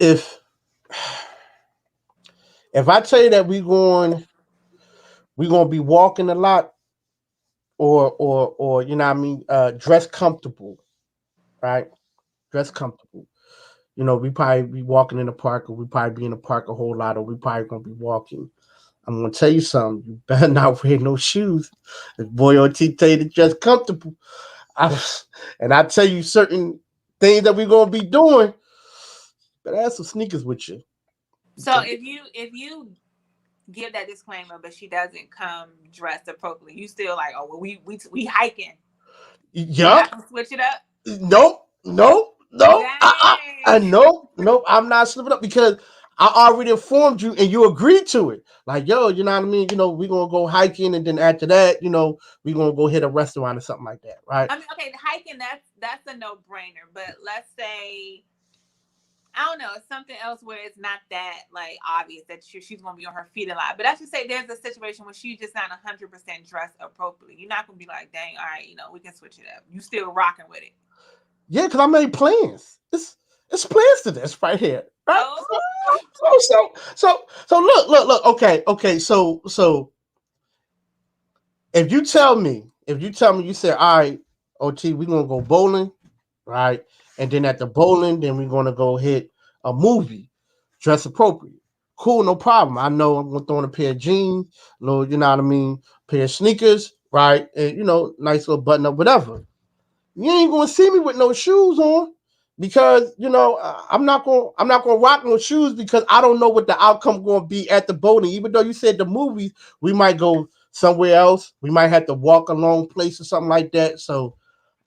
I tell you that we gonna be walking a lot or you know what I mean, dress comfortable, right? Dress comfortable. You know, we probably be walking in the park or we probably be in the park a whole lot or we probably gonna be walking. I'm gonna tell you something. You better not wear no shoes. If boy OT tell you to dress comfortable, I, and I tell you certain things that we're gonna be doing, but have some sneakers with you. So if you give that disclaimer, but she doesn't come dressed appropriately, you still like, oh well, we hiking. You're not Yup. gonna switch it up. Nope. Nope. Nope. Dang. Nope. Nope. I'm not slipping up because I already informed you and you agreed to it. Like, yo, you know what I mean? You know, we're gonna go hiking and then after that, you know, we're gonna go hit a restaurant or something like that, right? I mean, okay, the hiking that's a no brainer. But let's say I don't know, it's something else where it's not that like obvious that she's gonna be on her feet a lot. But I should say there's a situation where she's just not 100% dressed appropriately. You're not gonna be like, dang, all right, we can switch it up. You still rocking with it. Yeah, because I made plans. It's plans to this right here. Right? Oh, So look, okay. So if you tell me you said, all right, OT, we're gonna go bowling, right? And then at the bowling, then we're gonna go hit a movie, dress appropriate. Cool, no problem. I know I'm gonna throw in a pair of jeans, little, you know what I mean, pair of sneakers, right? And you know, nice little button up, whatever. You ain't gonna see me with no shoes on because you know I'm not gonna rock no shoes because I don't know what the outcome gonna be at the bowling. Even though you said the movies, we might go somewhere else. We might have to walk a long place or something like that. So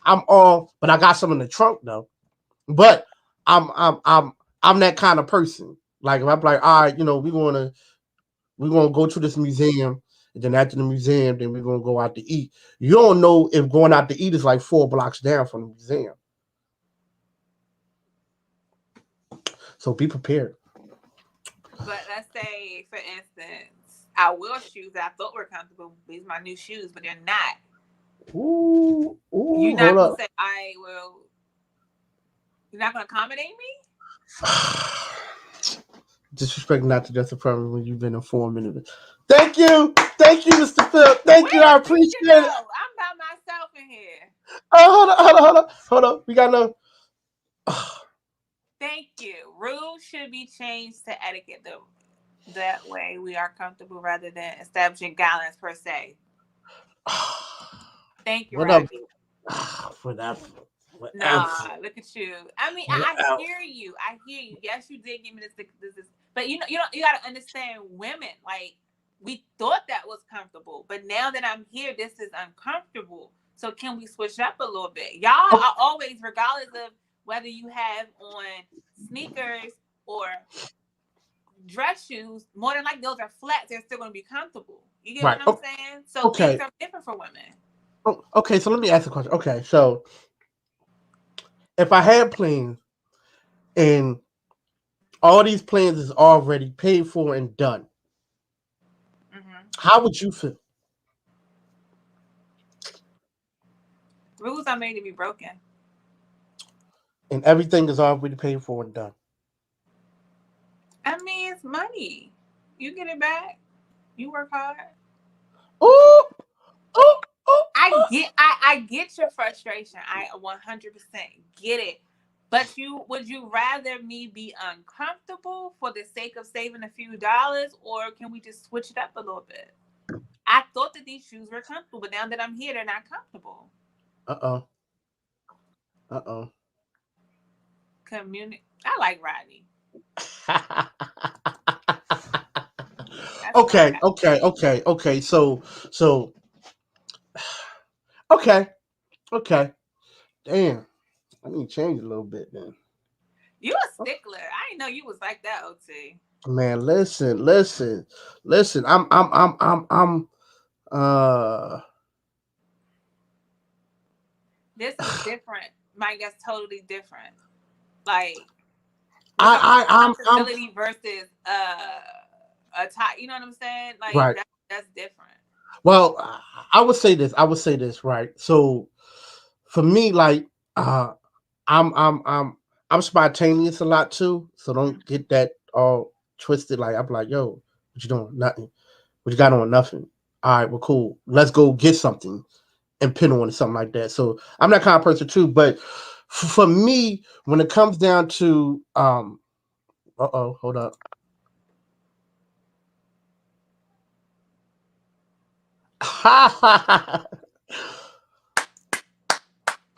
I'm all, but I got some in the trunk though. But I'm that kind of person. Like if I'm like, all right, you know, we're gonna go to this museum, and then after the museum, then we're gonna go out to eat. You don't know if going out to eat is like 4 blocks down from the museum. So be prepared. but let's say, for instance, I will shoes that I thought were comfortable. These are my new shoes, but they're not. You're Hold not gonna up. say, I will. You're not gonna accommodate me. Disrespect not to just a problem when you've been informed of it. Thank you, Mr. Phil. Thank you, Where's I appreciate Tanisha it. go? I'm by myself in here. Hold on. We got no. Thank you. Rules should be changed to etiquette, though. That way we are comfortable rather than establishing guidelines per se. Thank you, What up? Rodney. Whatever. Nah, look at you. I mean, I Whatever. hear you. I hear you. Yes, you did give me this, but you got to understand women. Like we thought that was comfortable, but now that I'm here, this is uncomfortable. So can we switch up a little bit? Y'all are always, regardless of whether you have on sneakers or dress shoes, more than like those are flats, they're still going to be comfortable. You get what Right. I'm saying? So things Okay. are different for women. Okay. So let me ask a question. Okay. So if I had plans and all these plans is already paid for and done, Hmm. how would you feel? Rules are made to be broken. And everything is already paid for and done. I mean, it's money. You get it back. You work hard. Oh, oh, oh, I oh. get I get your frustration. I 100% get it. But would you rather me be uncomfortable for the sake of saving a few dollars, or can we just switch it up a little bit? I thought that these shoes were comfortable, but now that I'm here, they're not comfortable. Uh oh. Uh oh. I like Rodney. That's my Okay, guy. okay. So, okay, okay. Damn, I need to change a little bit then. You a stickler. I didn't know you was like that, OT. Man, listen. I'm Uh, This is different. Mike, that's totally different. Like we're talking I, about I'm comfortability versus a tie. You know what I'm saying? Like right. that's different. Well, I would say this. I would say this, right? So for me, like, uh, I'm I'm I'm I'm spontaneous a lot too. So don't get that all twisted. Like I'm like, yo, what you doing? Nothing. What you got on? Nothing. All right, well, cool. Let's go get something and pin on it, something like that. So I'm that kind of person too. But for me, when it comes down to hold up.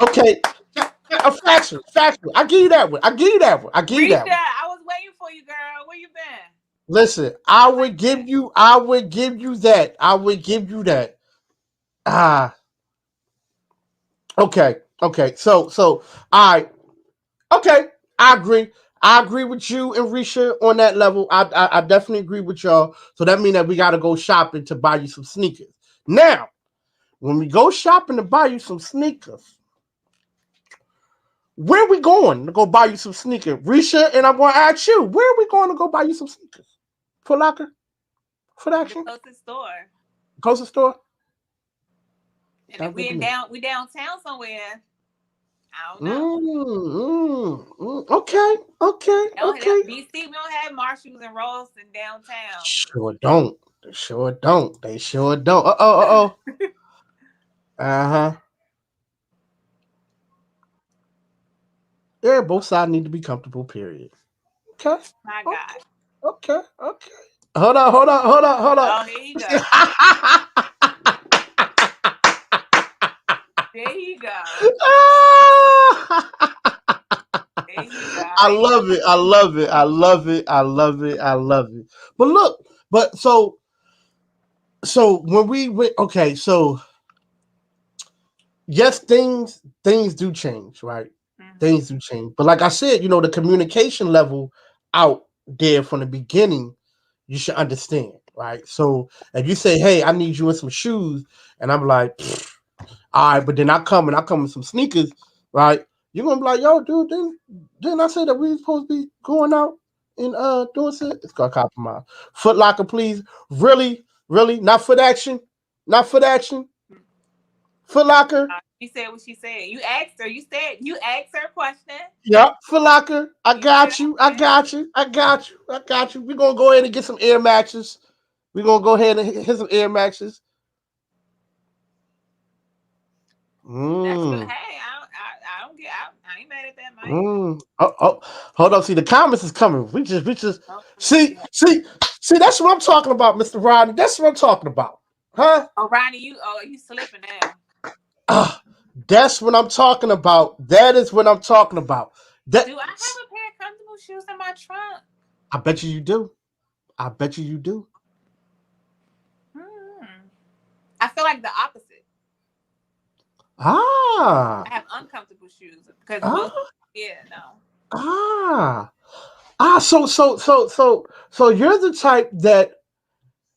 Okay, a fraction, fraction. I give you that one. I give you that one. I give you Risha, that one. I was waiting for you, girl. Where you been? Listen, I like that. I would give you that. I would give you that. Ah, okay, okay. All right, okay. I agree. I agree with you and Risha on that level. I definitely agree with y'all. So that means that we got to go shopping to buy you some sneakers. Now, when we go shopping to buy you some sneakers, where are we going to go buy you some sneakers? Risha, and I'm going to ask you, where are we going to go buy you some sneakers? Foot Locker? Foot The Action? closest store. Closest store? And if Sounds good to me. we downtown somewhere, I don't know. Okay, okay, okay. DC, we don't have Marshalls and Ross in downtown. Sure don't. They sure don't. They sure don't. Uh huh. Yeah, both sides need to be comfortable, period. Okay. My Okay. God. Okay. Okay. Hold on. Oh, here you go. There you go. There you go. I love it. I love it. I love it. I love it. I love it. But look, but so when we went, okay, so yes, things do change, right? Mm-hmm. Things do change. But like I said, the communication level out there from the beginning, you should understand, right? So if you say, hey, I need you in some shoes, and I'm like, all right, but then I come with some sneakers, right? You're gonna be like, yo, dude, didn't I say that we supposed to be going out and doing shit? It's called compromise. Foot Locker, please. Really, really, not foot action. Not foot action. Foot Locker. She said what she said. You asked her. You asked her a question. Yep, Foot Locker. I You said got you. I okay. got you. I got you. I got you. We're gonna go ahead and get some Air Maxes. We're gonna go ahead and hit some Air Maxes. That's good. Mm. Hey, I don't get. I ain't mad at that, Mike. Oh, hold on. See, the comments is coming. We just Oh, let me see, see. see, see. That's what I'm talking about, Mr. Rodney. That's what I'm talking about, huh? Oh, Ronnie, you slipping now. Ah, that's what I'm talking about. That is what I'm talking about. That Do I have a pair of comfortable shoes in my trunk? I bet you do. I bet you do. Hmm. I feel like the opposite. Ah, I have uncomfortable shoes because ah, most. Yeah, no. ah, So you're the type that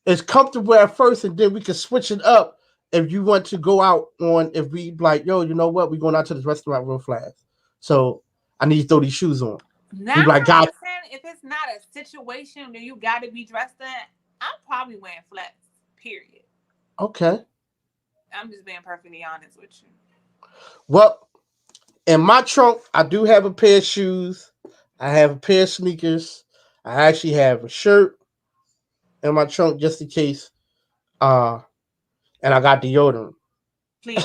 is comfortable at first, and then we can switch it up if you want to go out on. If we like, yo, you know what? We're going out to this restaurant real fast. So I need to throw these shoes on. We be like, God, 9 times out of 10, if it's not a situation that you got to be dressed in, I'm probably wearing flats. Period. okay. I'm just being perfectly honest with you. Well, in my trunk, I do have a pair of shoes. I have a pair of sneakers. I actually have a shirt in my trunk just in case. And I got deodorant. Please,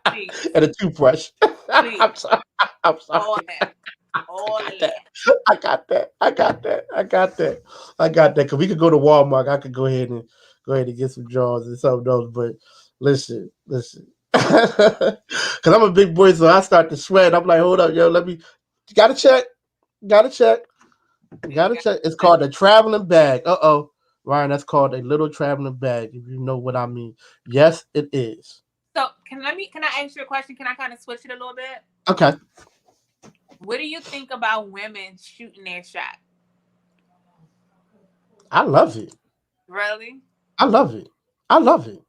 please, And a toothbrush. please. I'm sorry. I'm All sorry. that. All I got that. that. I got that. I got that. I got that. I got that. Cause we could go to Walmart. I could go ahead and get some drawers and some of those. But listen. Cause I'm a big boy, so I start to sweat. I'm like, hold up, yo, let me. Gotta check. Gotta check. Yeah, you Gotta got check. It's that. called a traveling bag. Ryan, that's called a little traveling bag. If you know what I mean. Yes, it is. So can I ask you a question? Can I kind of switch it a little bit? Okay. What do you think about women shooting their shot? I love it. Really? I love it. I love it.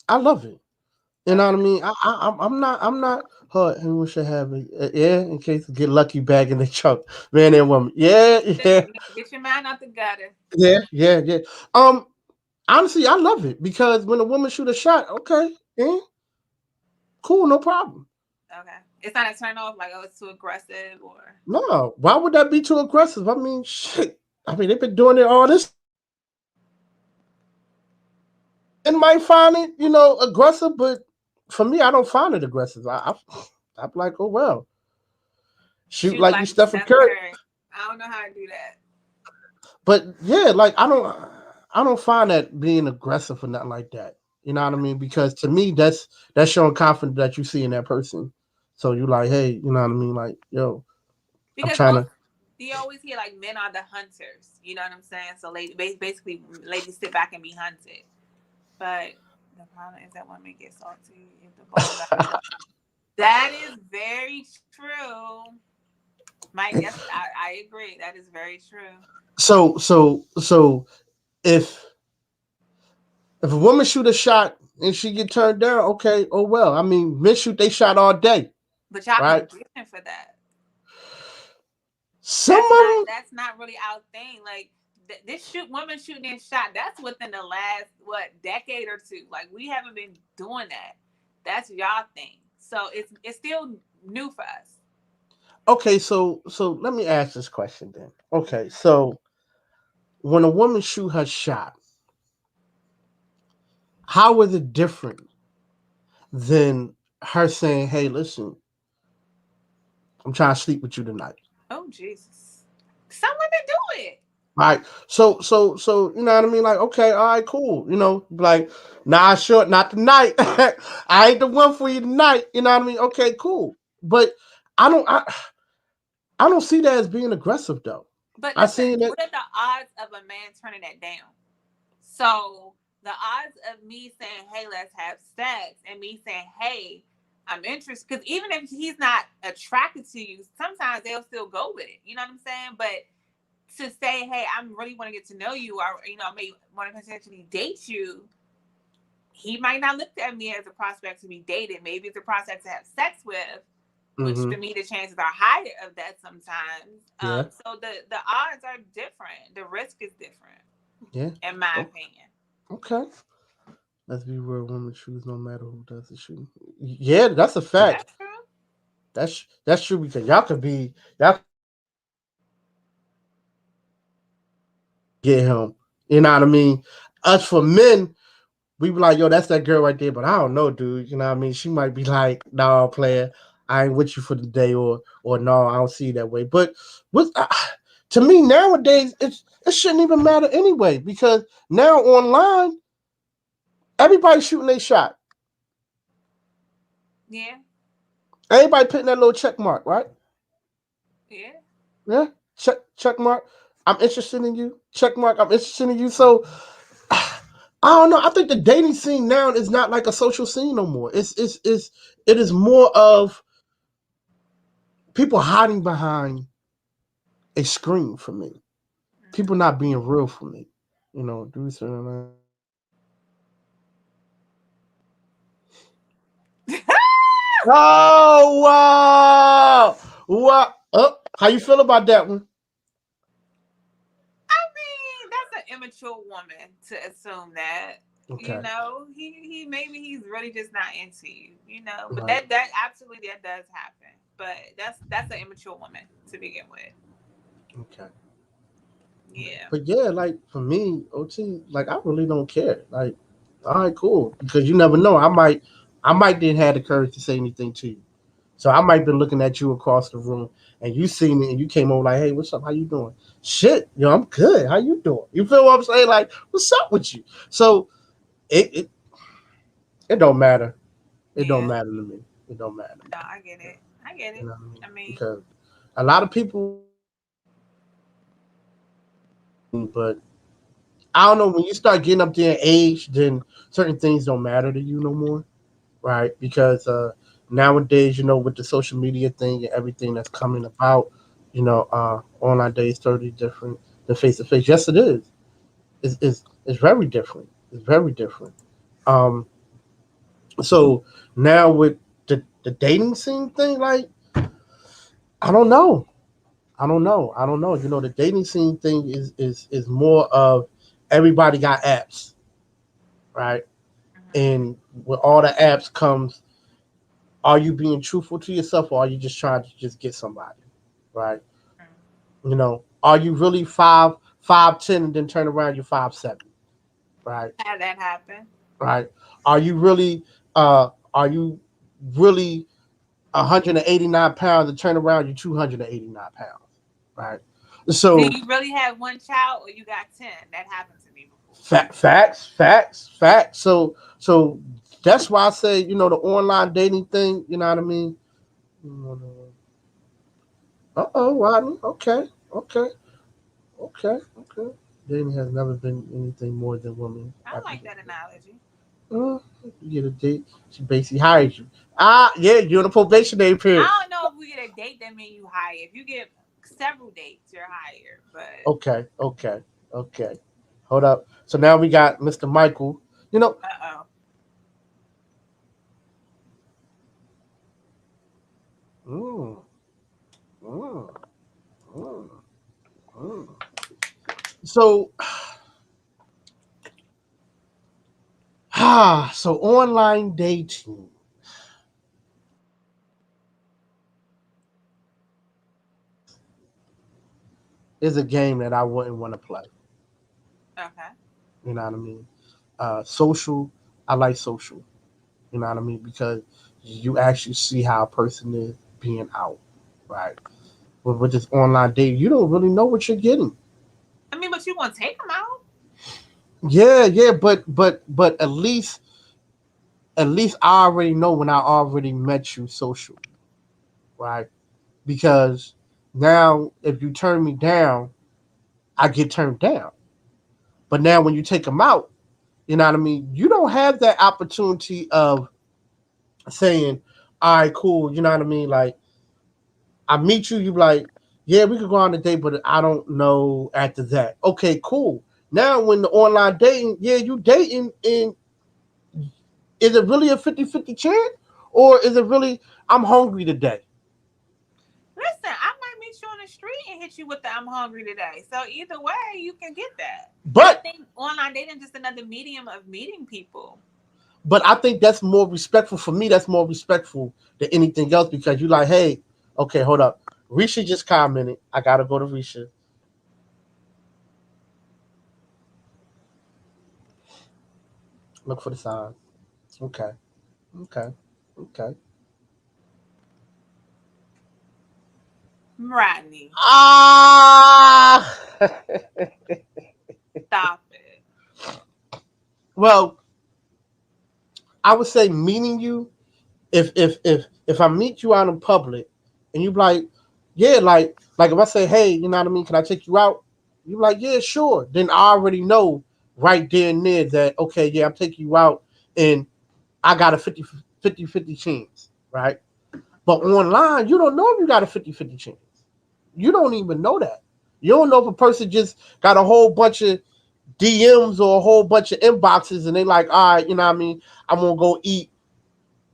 I love it. You know what I Okay. mean? I'm not hurt. And we should have it. Yeah, in case you get lucky bag in the trunk, man and woman. Yeah, yeah, Get your mind out the gutter. yeah, yeah, yeah. Um, honestly, I love it because when a woman shoot a shot, okay, yeah, cool, no problem. Okay. It's not a turn off, like, oh, it's too aggressive or. No, why would that be too aggressive? I mean, shit. I mean, they've been doing it all this. And might find it, aggressive, but for me, I don't find it aggressive. I'm like, oh well, shoot Shoot like you like Stephen Steph Curry. Curry. I don't know how to do that. But yeah, like I don't find that being aggressive or nothing like that. You know what I mean? Because to me, that's showing confidence that you see in that person. So you like, hey, you know what I mean? Like, yo, I'm Because trying most to. you always hear like men are the hunters. You know what I'm saying? So basically, ladies sit back and be hunted. But the problem is that women get salty if the ball got. That is very true. Mike, yes, I agree. That is very true. So if a woman shoot a shot and she get turned down, okay, oh well. I mean, men shoot they shot all day, But y'all right? conditioned for that. Some of them, That's not really our thing. Like this woman shooting in shot. That's within the last decade or two. Like we haven't been doing that. That's y'all thing. So it's still new for us. okay. So let me ask this question then. Okay, so when a woman shoot her shot, how is it different than her saying, "Hey, listen, I'm trying to sleep with you tonight." Oh Jesus! Some women do it. Right. So you know what I mean? Like, okay, all right, cool. Like, nah, sure, not tonight. I ain't the one for you tonight. You know what I mean? Okay, cool. But I don't I don't see that as being aggressive though. But I see listen, that. what are the odds of a man turning that down? So the odds of me saying, "Hey, let's have sex," and me saying, "Hey, I'm interested," because even if he's not attracted to you, sometimes they'll still go with it. You know what I'm saying? But to say, "Hey, I really want to get to know you," or I may want to potentially date you, he might not look at me as a prospect to be dated. Maybe it's a prospect to have sex with, which Mm-hmm. to me the chances are higher of that sometimes. Yeah. So the odds are different. The risk is different, Yeah. in my Oh, opinion. okay. Let's be real. Women choose no matter who does the shooting. Yeah, that's a fact. That's true. That's true because y'all get him. You know what I mean? Us for men, we be like, yo, that's that girl right there. But I don't know, dude. You know what I mean? She might be like, no, player, I ain't with you for the day, or no, I don't see you that way. But with to me nowadays, it shouldn't even matter anyway because now online, everybody's shooting a shot. Yeah, Everybody putting that little check mark, right? yeah. Yeah, check mark. I'm interested in you. Check mark. I'm interested in you. So I don't know. I think the dating scene now is not like a social scene no more. It is more of people hiding behind a screen for me. People not being real for me. Do we say that? Oh wow! What? Oh, how you feel about that one? I mean, that's an immature woman to assume that. Okay, He maybe he's really just not into you. But right. that absolutely that does happen. But that's an immature woman to begin with. Okay. Yeah. But yeah, like for me, OT, like I really don't care. Like, all right, cool. Because you never know. I might didn't have the courage to say anything to you. So I might be looking at you across the room and you seen it and you came over like, hey, what's up? How you doing? Shit, I'm good. How you doing? You feel what I'm saying? Like, what's up with you? So it don't matter. It don't Yeah. matter to me. It don't matter. No, I get it. I get You it. know what I mean? I mean, Because a lot of people, but I don't know, when you start getting up there in age, then certain things don't matter to you no more, right? Because nowadays, with the social media thing and everything that's coming about, online days totally different than face to face. Yes, it is. It's very different. It's very different. Um, so now with the dating scene thing, like I don't know, I don't know. You know, the dating scene thing is more of everybody got apps, right? Mhm. And with all the apps comes, are you being truthful to yourself, or are you just trying to just get somebody, right? Mhm. You know, are you really 5'10" and then turn around you're 5'7", right? Had that happen. Right? Are you really are you really 189 pounds and turn around you're 289 pounds, right? Do So you really have one child or you got 10? That happened to me before. facts. So that's why I say, you know, the online dating thing. You know what I mean? Rodney. Okay. Dating has never been anything more than women I happy. like that analogy. Uh, you get a date. She basically hired you. Yeah, you're in a probationary period. I don't know if we get a date that mean you higher. If you get several dates, you're higher. But Okay. Hold up. So now we got Mr. Michael. You know, uh oh. mm, mm, mm, mm. So, so online dating is a game that I wouldn't want to play. Okay. You know what I mean? Social, I like social. You know what I mean? Because you actually see how a person is being out, right? But with this online dating, you don't really know what you're getting. I mean, but you want to take them out? Yeah, but at least I already know when I already met you social, right? Because now if you turn me down, I get turned down. But now when you take them out, you know what I mean? You don't have that opportunity of saying, all right, cool, you know what I mean? Like I meet you, you like, yeah, we could go on a date, but I don't know after that. Okay, cool. Now when the online dating, yeah, you dating and is it really a 50-50 chance? Or is it really I'm hungry today? Listen, I might meet you on the street and hit you with the "I'm hungry today." So either way, you can get that. I But think online dating is just another medium of meeting people. I think that's more respectful for me. That's more respectful than anything else because you like, hey, okay, hold up. Risha just commented. I gotta go to Risha. Look for the sign. Okay. Okay. Okay. Rodney, Ah. stop it. Well, I would say meeting you. If I meet you out in public, and you like, yeah, like if I say, hey, you know what I mean? Can I take you out? You like, yeah, sure. Then I already know right there and there that okay, yeah, I'm taking you out, and I got a 50 chance, right? But online, you don't know if you got a 50 chance. You don't even know that. You don't know if a person just got a whole bunch of DMs or a whole bunch of inboxes and they like, all right, you know what I mean? I'm gonna go eat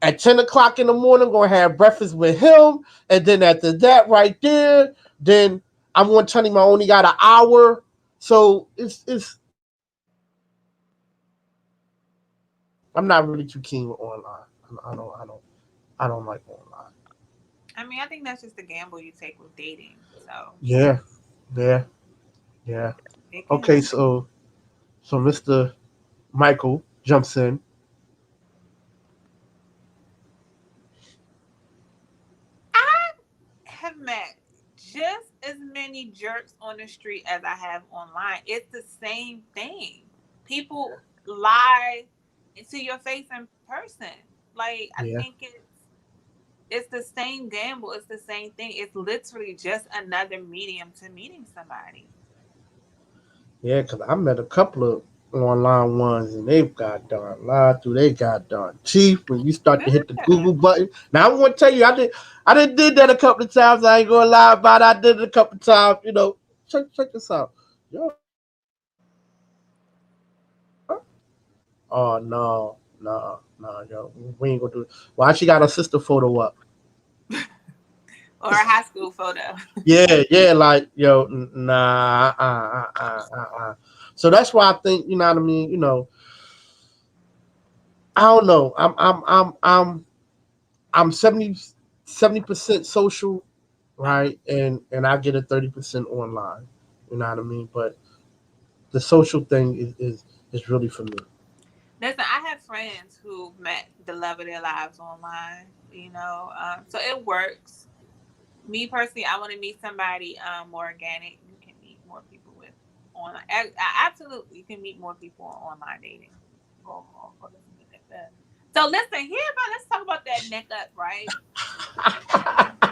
at 10 o'clock in the morning, I'm gonna have breakfast with him, and then after that, right there, then I'm gonna tell him I only got an hour. So I'm not really too keen with online. I don't like online. I mean, I think that's just the gamble you take with dating. So Yeah, yeah, yeah. it Okay, can. so Mr. Michael jumps in. I have met just as many jerks on the street as I have online. It's the same thing. People lie to your face in person. Like I Yeah, think it's the same gamble. It's the same thing. It's literally just another medium to meeting somebody. yeah, because I met a couple of online ones and they've got done lied through they got done chief when you start to hit the Yeah. Google button. Now I'm gonna tell you, I did that a couple of times. I ain't gonna lie about it. I did it a couple of times. You know, check this out. Yo, oh no. yo, we ain't gonna do it. Why she got her sister photo up? Or a high school photo. Yeah, like yo, So that's why I think, you know what I mean. I don't know. I'm 70% social, right, and I get a 30% online. You know what I mean. But the social thing is really for me. Listen, I have friends who've met the love of their lives online, so it works. Me personally, I want to meet somebody more organic. You can meet more people with online. Absolutely, you can meet more people on online dating. Go listen to that. So listen, let's talk about that neck up, right?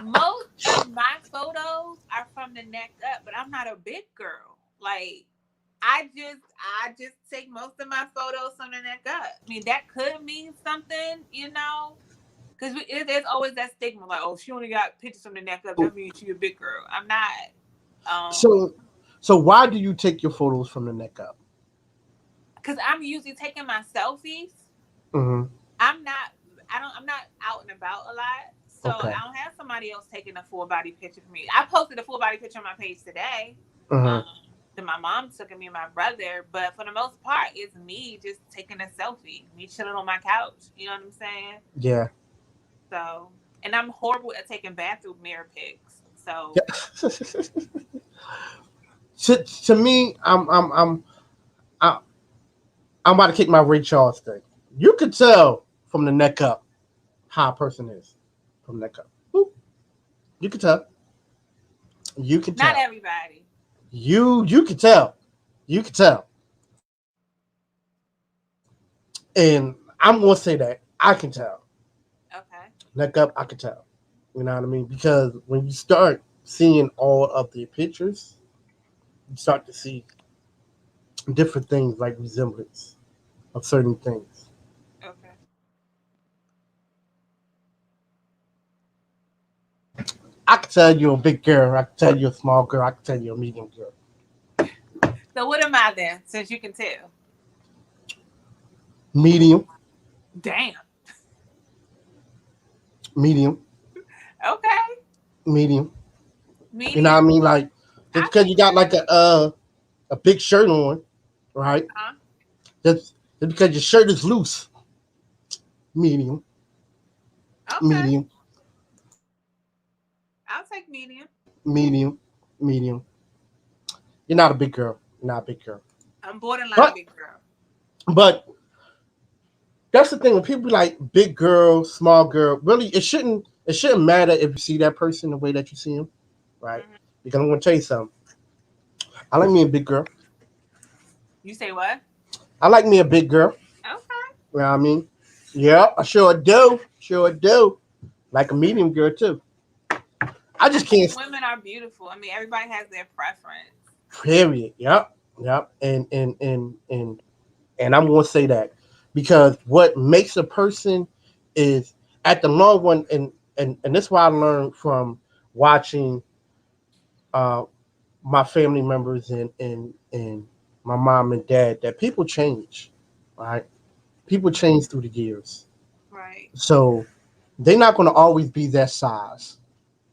Most of my photos are from the neck up, but I'm not a big girl. Like I just take most of my photos from the neck up. I mean, that could mean something, because there's always that stigma, like, oh, she only got pictures from the neck up. That means she a big girl. I'm not. So, so why do you take your photos from the neck up? Because I'm usually taking my selfies. Mm-hmm. I'm not out and about a lot, so Okay. I don't have somebody else taking a full body picture for me. I posted a full body picture on my page today. Mm-hmm. That my mom took of me and my brother, but for the most part, it's me just taking a selfie, me chilling on my couch. You know what I'm saying? Yeah. So, and I'm horrible at taking bathroom mirror pics. So, to me, I'm I'm about to kick my Ray Charles thing. You could tell from the neck up how a person is from the neck up. You could tell. You can not tell. everybody. You can tell. You can tell. And I'm gonna say that I can tell. Okay. Neck up, I can tell. You know what I mean? Because when you start seeing all of the pictures, you start to see different things like resemblance of certain things. Okay. I can tell you're a big girl. I can tell you're a small girl. I can tell you're a medium girl. So what am I then? Since you can tell. Medium, Damn. medium, Okay. medium. You know what I Medium. mean? Like just I because you take got that. like a big shirt on, right? Huh? Just because your shirt is loose. Medium, Okay. medium, I'll take medium. medium, medium. You're not a big girl. You're not a big girl. I'm borderline But big girl. but that's the thing when people be like big girl, small girl. Really, it shouldn't matter if you see that person the way that you see him, right? Hmm. Because I'm gonna tell you something. I like me a big girl. You say what? I like me a big girl. Okay. You know what I mean? Yeah, I sure do. Sure do. Like a medium girl too. I I just think can't. women are beautiful. I mean, everybody has their preference. Period. Yep. Yep. And I'm gonna say that because what makes a person is at the long run, and this is what I learned from watching uh my family members and my mom and dad that people change, right? People change through the years, Right. so they're not gonna always be that size.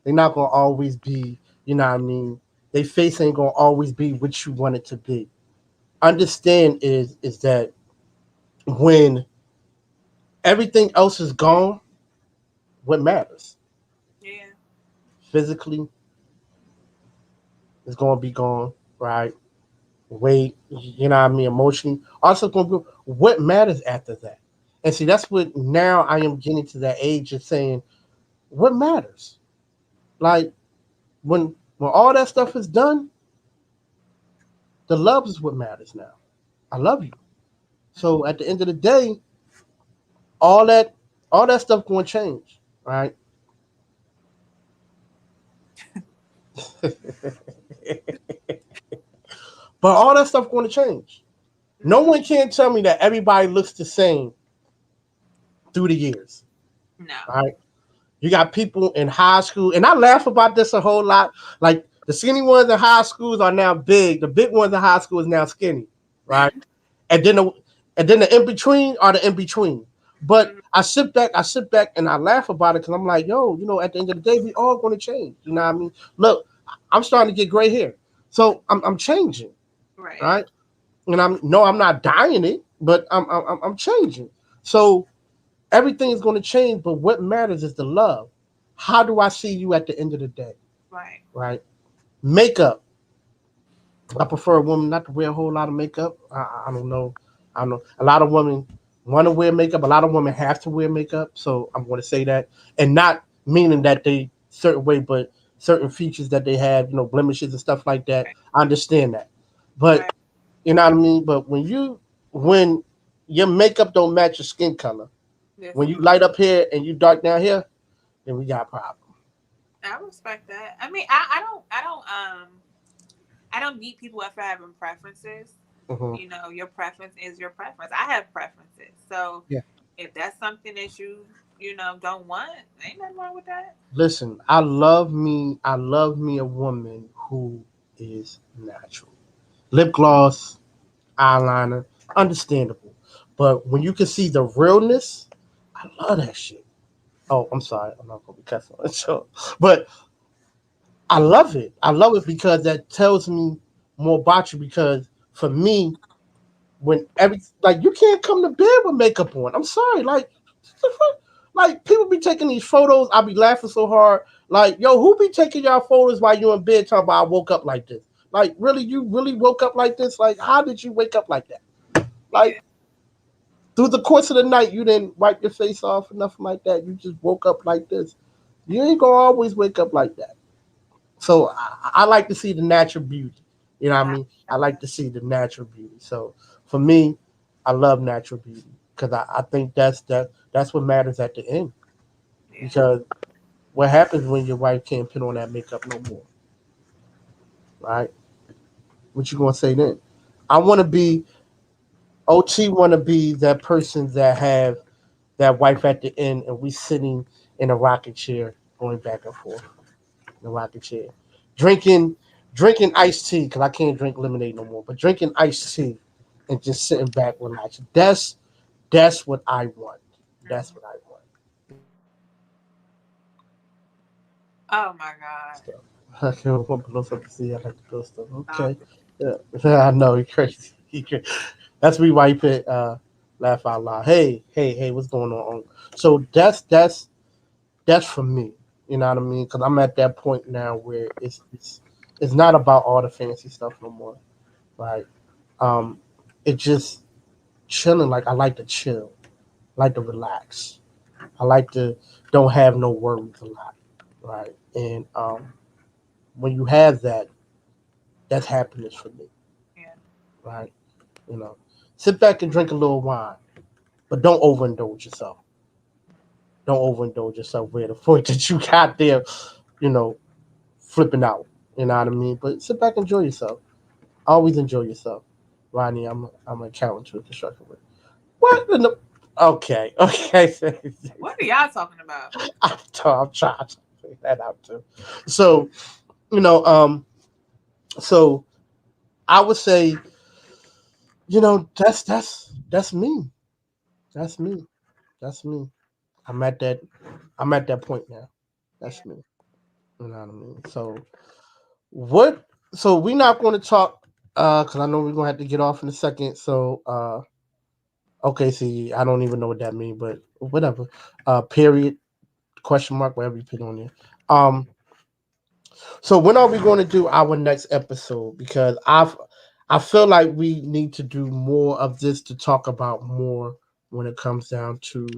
They're not gonna always be, you know what I mean. Their face ain't gonna always be what you want it to be. Understand is that when everything else is gone, what matters Yeah. physically is going to be gone, right? Weight, you know what I mean, emotionally, also going to be what matters after that. And see, that's what now I am getting to that age of saying, what matters? Like when all that stuff is done, the love is what matters now. I love you. So at the end of the day, all that all that stuff going to change, right? But all that stuff going to change. No Mm-hmm. one can tell me that everybody looks the same through the years. No. Right? You got people in high school, and I laugh about this a whole lot. Like the skinny ones in high schools are now big. The big ones in high school is now skinny, right? And then the in between are the in between. But I sit back and I laugh about it because I'm like, yo, at the end of the day, we all going to change. You know what I mean? Look, I'm starting to get gray hair, so I'm changing, Right. right? And I'm not dying it, but I'm changing. So everything is going to change, but what matters is the love. How do I see you at the end of the day, Right. right? Makeup. I prefer a woman not to wear a whole lot of makeup. I don't know. I don't know. A lot of women want to wear makeup. A lot of women have to wear makeup. So I'm going to say that, and not meaning that they certain way, but certain features that they have, blemishes and stuff like that. Right. I understand that, but Right. you know what I mean. But when your makeup don't match your skin color, This when you light up here and you dark down here, then we got a problem. I respect that. I mean, I don't beat people up for having preferences. Hmm. You know, your preference is your preference. I have preferences. So Yeah. if that's something that you know, don't want, ain't nothing wrong with that. Listen, I love me a woman who is natural. Lip gloss, eyeliner, understandable. But when you can see the realness, I love that shit. Oh, I'm sorry, I'm not gonna be cussing on the show. But I love it. I love it because that tells me more about you. Because for me, when every like you can't come to bed with makeup on. I'm sorry, like people be taking these photos. I be laughing so hard. Like, yo, who be taking y'all photos while you in bed talking about I woke up like this? Like, really, you really woke up like this? Like, how did you wake up like that? Yeah. Like, through the course of the night, you didn't wipe your face off or nothing like that. You just woke up like this. You ain't gonna always wake up like that. So I like to see the natural beauty. You know what I I mean? I respect like that. to see the natural beauty. So for me, I love natural beauty because I think that's what matters at the end. Yeah. Because what happens when your wife can't put on that makeup no more, right? What you gonna say then? I want to be OT. Want to be that person that have that wife at the end, and we sitting in a rocking chair, going back and forth in a rocking chair, drinking drinking iced tea because I can't drink lemonade no more. But drinking iced tea and just sitting back relaxing. That's what I want. That's Mhm. what I want. Oh my God. So I can't want to blow something to see. I like to blow stuff. Stop Okay. it. Yeah. I know you're crazy. That's me why you put laugh out loud. Hey, what's going on? So that's for me. You know what I mean? Because I'm at that point now where it's not about all the fancy stuff no more, right? Um, it just chilling. Like I like to chill, I like to relax. I like to don't have no worries a lot, right? And when you have that, that's happiness for me, Yeah. right? You know, sit back and drink a little wine, but don't overindulge yourself. Don't overindulge yourself where the point that you got there, you know, flipping out. You know what I mean? But sit back and enjoy yourself. Always enjoy yourself. Ronnie, I'm an accountant to a construction worker. What in the Okay, okay. What are y'all talking about? I'm trying to figure that out too. So, you know, so I would say, that's me. That's me. That's me. I'm at that I'm at that point now. Yeah. That's me. You know what I mean? What so we're not gonna talk because I know we're gonna have to get off in a second. So okay, see, I don't even know what that means, but whatever. Period, question mark, whatever you put on there. Um, so when are we going to do our next episode? Because I feel like we need to do more of this to talk about more when it comes down to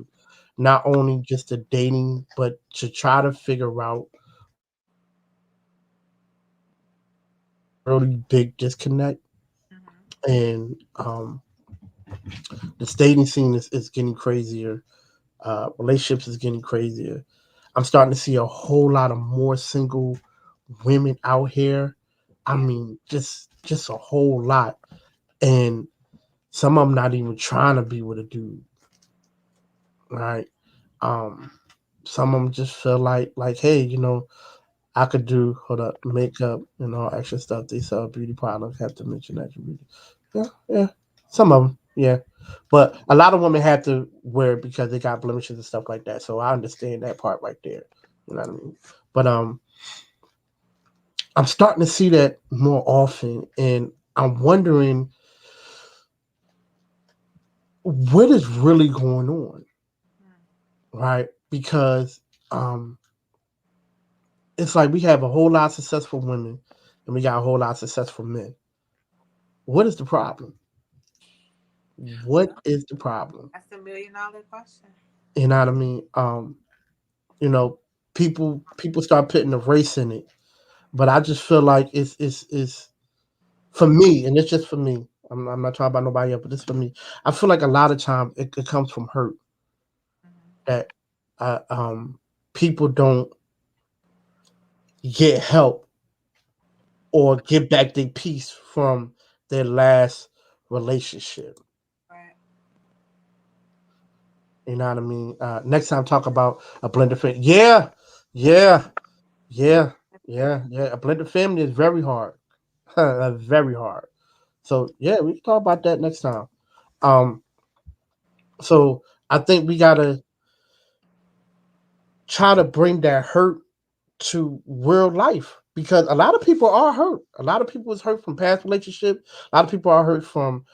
not only just the dating, but to try to figure out really big disconnect. Hmm. And the dating scene is getting crazier. Relationships is getting crazier. I'm starting to see a whole lot of more single women out here. I Yeah. mean, just a whole lot, and some of them not even trying to be with a dude, right? Um, some of them just feel like, hey, I could do hold up makeup and all extra stuff. They sell beauty products. Have to mention that beauty. Yeah, yeah. Some of them, yeah. But a lot of women have to wear it because they got blemishes and stuff like that. So I understand that part right there. You know what I mean? But I'm starting to see that more often, and I'm wondering what is really going on, right? Because um, it's like we have a whole lot of successful women, and we got a whole lot of successful men. What is the problem? What is the problem? That's $1 million question. You know what I mean? You know, people start putting a race in it, but I just feel like it's for me, and it's just for me. I'm not talking about nobody else, but it's for me. I feel like a lot of times it comes from hurt that uh, um, people don't get help or get back their peace from their last relationship. Right. You know what I mean? Next time, talk about a blended family. Yeah, yeah, yeah, yeah. A blended family is very hard, very hard. So yeah, we can talk about that next time. Um, so I think we gotta try to bring that hurt to real life because a lot of people are hurt. A lot of people is hurt from past relationships. A lot of people are hurt from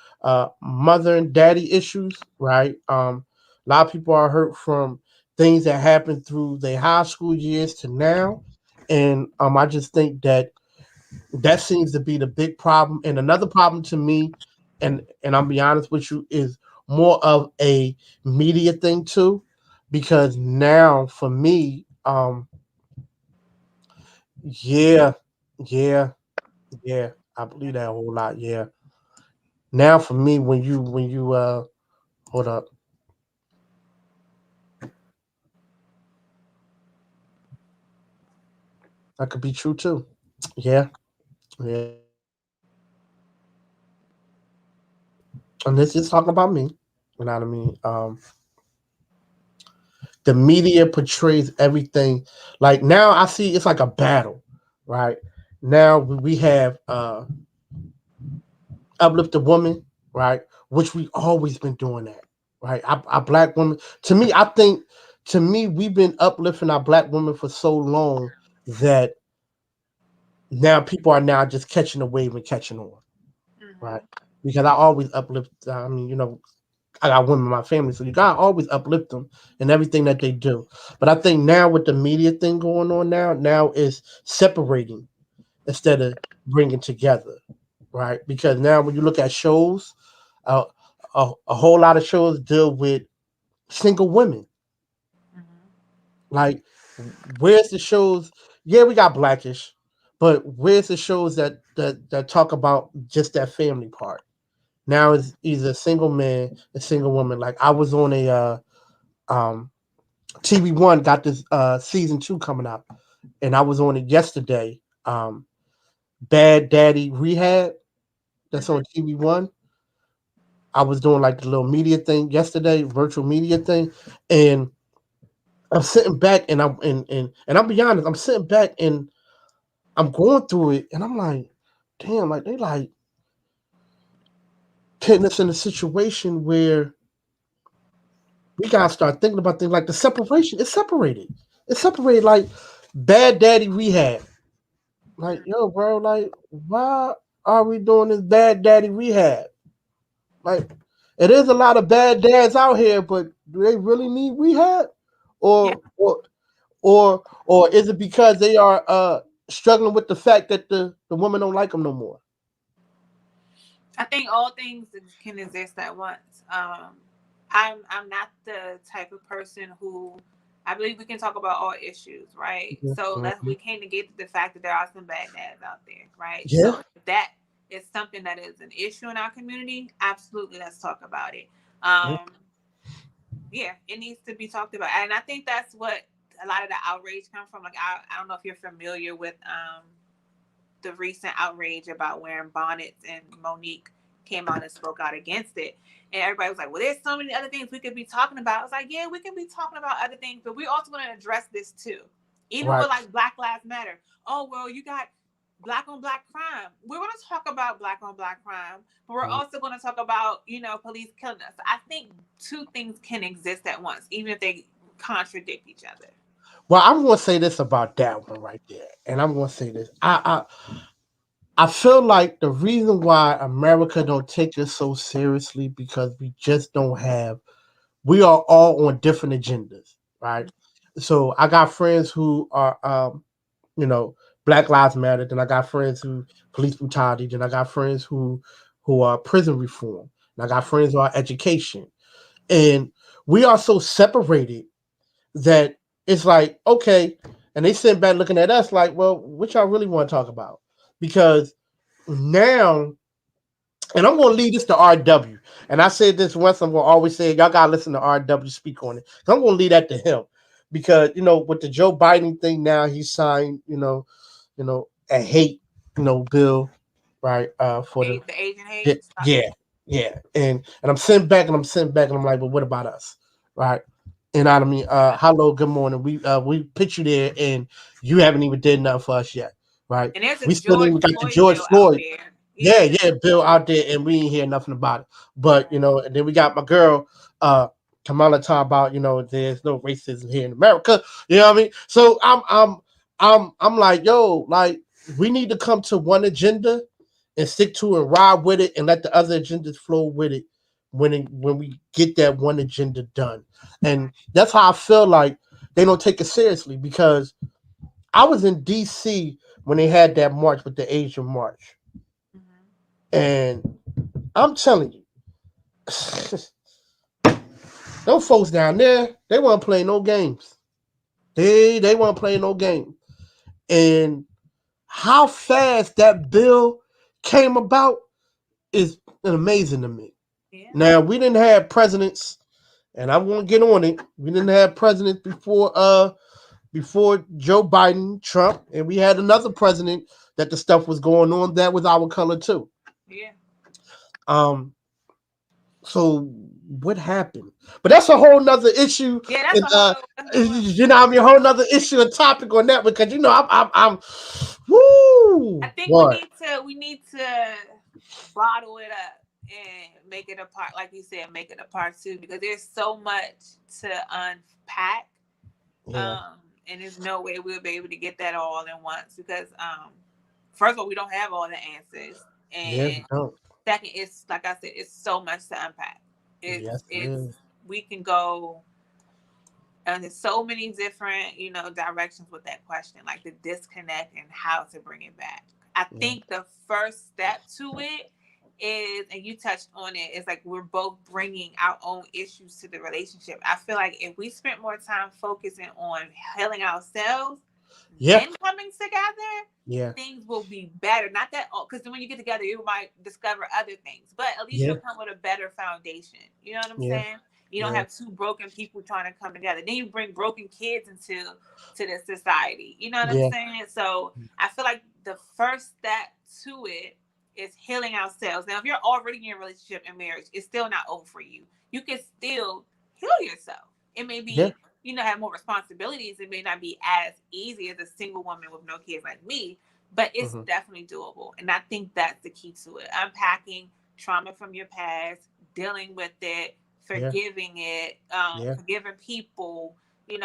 mother and daddy issues, right? A lot of people are hurt from things that happened through their high school years to now, and I just think that that seems to be the big problem. And another problem to me, and I'll be honest with you, is more of a media thing too, because now for me, yeah, yeah, yeah. I believe that a whole lot. Yeah. Now for me, when you hold up, that could be true too. Yeah, yeah. And this is talking about me. You know what I mean? The media portrays everything like now. I see it's like a battle, right? Now we have uplift the woman, right? Which we always been doing that, right? Our black women. To me, I think to me we've been uplifting our black women for so long that now people are now just catching the wave and catching on, right? Mm-hmm. Because I always uplift. I mean, I got women in my family, so you gotta always uplift them and everything that they do. But I think now with the media thing going on now is separating instead of bringing together, right? Because now when you look at shows, uh, a whole lot of shows deal with single women. Mm-hmm. Like, where's the shows? Yeah, we got Blackish, but where's the shows that talk about just that family part? Now it's either a single man, a single woman. Like I was on a um TV1 got this season 2 coming out, and I was on it yesterday. Bad Daddy Rehab that's Mm-hmm. on TV1. I was doing like the little media thing yesterday, virtual media thing, and I'm sitting back and and I'll be honest, I'm sitting back and I'm going through it, and I'm like, damn, like they like putting us in a situation where we gotta start thinking about things like the separation. It's separated. It's separated like Bad Daddy Rehab. Like, yo, bro, like, why are we doing this Bad Daddy Rehab? Like, it is a lot of bad dads out here, but do they really need rehab? Yeah. Or or or is it because they are struggling with the fact that the woman don't like them no more? I think all things can exist at once. I'm not the type of person who I believe we can talk about all issues, right? So we Mhm. can't negate the fact that there are some bad dads out there, right? Yeah. So if that is something that is an issue in our community, absolutely, let's talk about it. Yeah. Um, yeah, it needs to be talked about, and I think that's what a lot of the outrage come from. Like I don't know if you're familiar with the recent outrage about wearing bonnets, and Monique came out and spoke out against it. And everybody was like, well, there's so many other things we could be talking about. I was like, yeah, we can be talking about other things, but we're also going to address this too. Even Right. with like Black Lives Matter. Oh, well, you got black on black crime. We're going to talk about black on black crime, but we're also going to talk about, police killing us. I think two things can exist at once, even if they contradict each other. Well, I'm going to say this about that one right there, and I'm going to say this. I feel like the reason why America don't take us so seriously because we just don't have. We are all on different agendas, right? So I got friends who are, you know, Black Lives Matter. Then I got friends who police brutality. Then I got friends who are prison reform. And I got friends who are education. And we are so separated that it's like, okay, and they sit back looking at us like, well, what y'all really want to talk about? Because now, and I'm going to leave this to RW. And I said this once, I'm going to always say, y'all got to listen to RW speak on it. I'm going to leave that to him. Because, with the Joe Biden thing now, he signed, a hate, bill, right? For the Asian hate. yeah, yeah. And I'm like, well, what about us? Right? You know what I mean? Hello, good morning. We put you there and you haven't even did nothing for us yet. Right? And there's a We still George even got the Floyd George bill out Floyd. there. Yeah, Bill out there and we ain't hear nothing about it. But and then we got my girl, Kamala talking about, there's no racism here in America. You know what I mean? So I'm like, yo, like we need to come to one agenda and stick to it and ride with it and let the other agendas flow with it when we get that one agenda done. And that's how I feel like they don't take it seriously because I was in DC when they had that march with the Asian march. And I'm telling you, those folks down there, they weren't playing no games. They weren't playing no game. And how fast that bill came about is amazing to me. Yeah. Now we didn't have presidents, and I won't get on it. We didn't have presidents before Joe Biden, Trump, and we had another president that the stuff was going on that was our color too. Yeah. So what happened? But that's a whole nother issue. Yeah, that's And a whole. you know, what I mean, a whole nother issue and topic on that because I'm woo. I think What? we need to bottle it up and make it a part, like you said, make it a part two because there's so much to unpack. Yeah. And there's no way we'll be able to get that all in once because first of all, we don't have all the answers, Yeah, and no. second, it's like I said, it's so much to unpack. Yes, it It's is. we can go and there's so many different directions with that question, like the disconnect and how to bring it back. I Yeah. think the first step to it is, and you touched on it, is like we're both bringing our own issues to the relationship. I feel like if we spent more time focusing on healing ourselves, Yeah. then coming together, Yeah. things will be better. Not that, because when you get together, you might discover other things, but at least Yeah. you'll come with a better foundation. You know what I'm Yeah. saying? You don't Yeah. have two broken people trying to come together. Then you bring broken kids into the society. You know what I'm Yeah. saying? So I feel like the first step to it is healing ourselves. Now, if you're already in a relationship and marriage, it's still not over for you. You can still heal yourself. It may Yeah. be, have more responsibilities. It may not be as easy as a single woman with no kids like me, but it's Mm-hmm. definitely doable. And I think that's the key to it. Unpacking trauma from your past, dealing with it, Yeah. forgiving it, Yeah. forgiving people,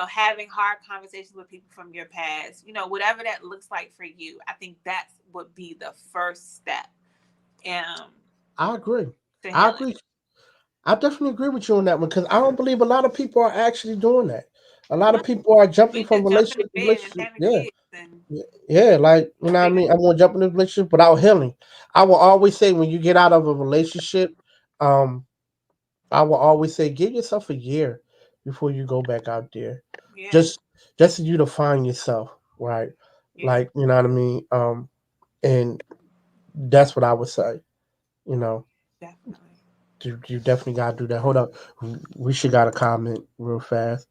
having hard conversations with people from your past, whatever that looks like for you. I think that's would be the first step. I agree. To I healing. agree. I definitely agree with you on that one because I don't believe a lot of people are actually doing that. A lot of people are jumping We from just jumping in relationship to bed and relationship. having Yeah. kids and Yeah, like you know what I mean. I'm gonna jump in a relationship without healing. I will always say when you get out of a relationship, um, I will always say give yourself a year before you go back out there. yeah, Just just for you to find yourself, right? yeah, Like you know what I mean. And that's what I would say. You know, definitely. you definitely gotta do that. Hold up, we should got a comment real fast.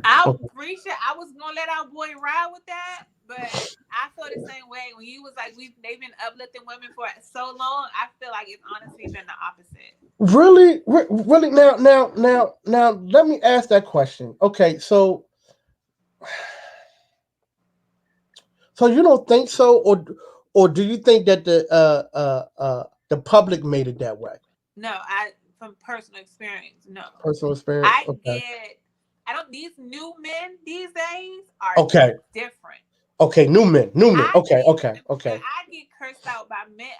I Okay. appreciate. I was gonna let our boy ride with that, but I feel the same way. When you was like, they've been uplifting women for so long. I feel like it's honestly been the opposite. Really, really. Now. Let me ask that question. Okay, so So you don't think so, or do you think that the public made it that way? No, I from personal experience, no. Personal experience. I Okay. get I don't these new men these days are Okay. different. Okay. New men. New men. I Okay. get Okay. Okay. I get cursed out by men.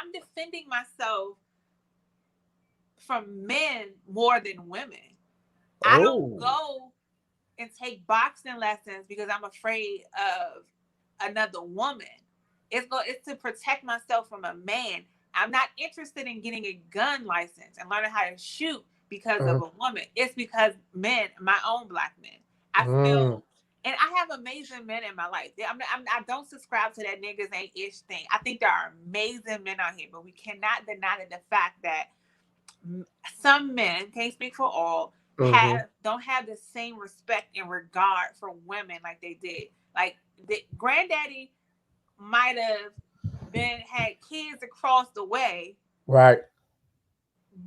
I'm defending myself from men more than women. I don't Oh. go and take boxing lessons because I'm afraid of another woman. It's to protect myself from a man. I'm not interested in getting a gun license and learning how to shoot because of Uh, a woman. It's because men, my own black men. I mm, feel, and I have amazing men in my life. I don't subscribe to that niggas ain't ish thing. I think there are amazing men out here, but we cannot deny the fact that some men, can't speak for all, mm-hmm. don't have the same respect and regard for women like they did. Like the granddaddy might have been had kids across the way, Right.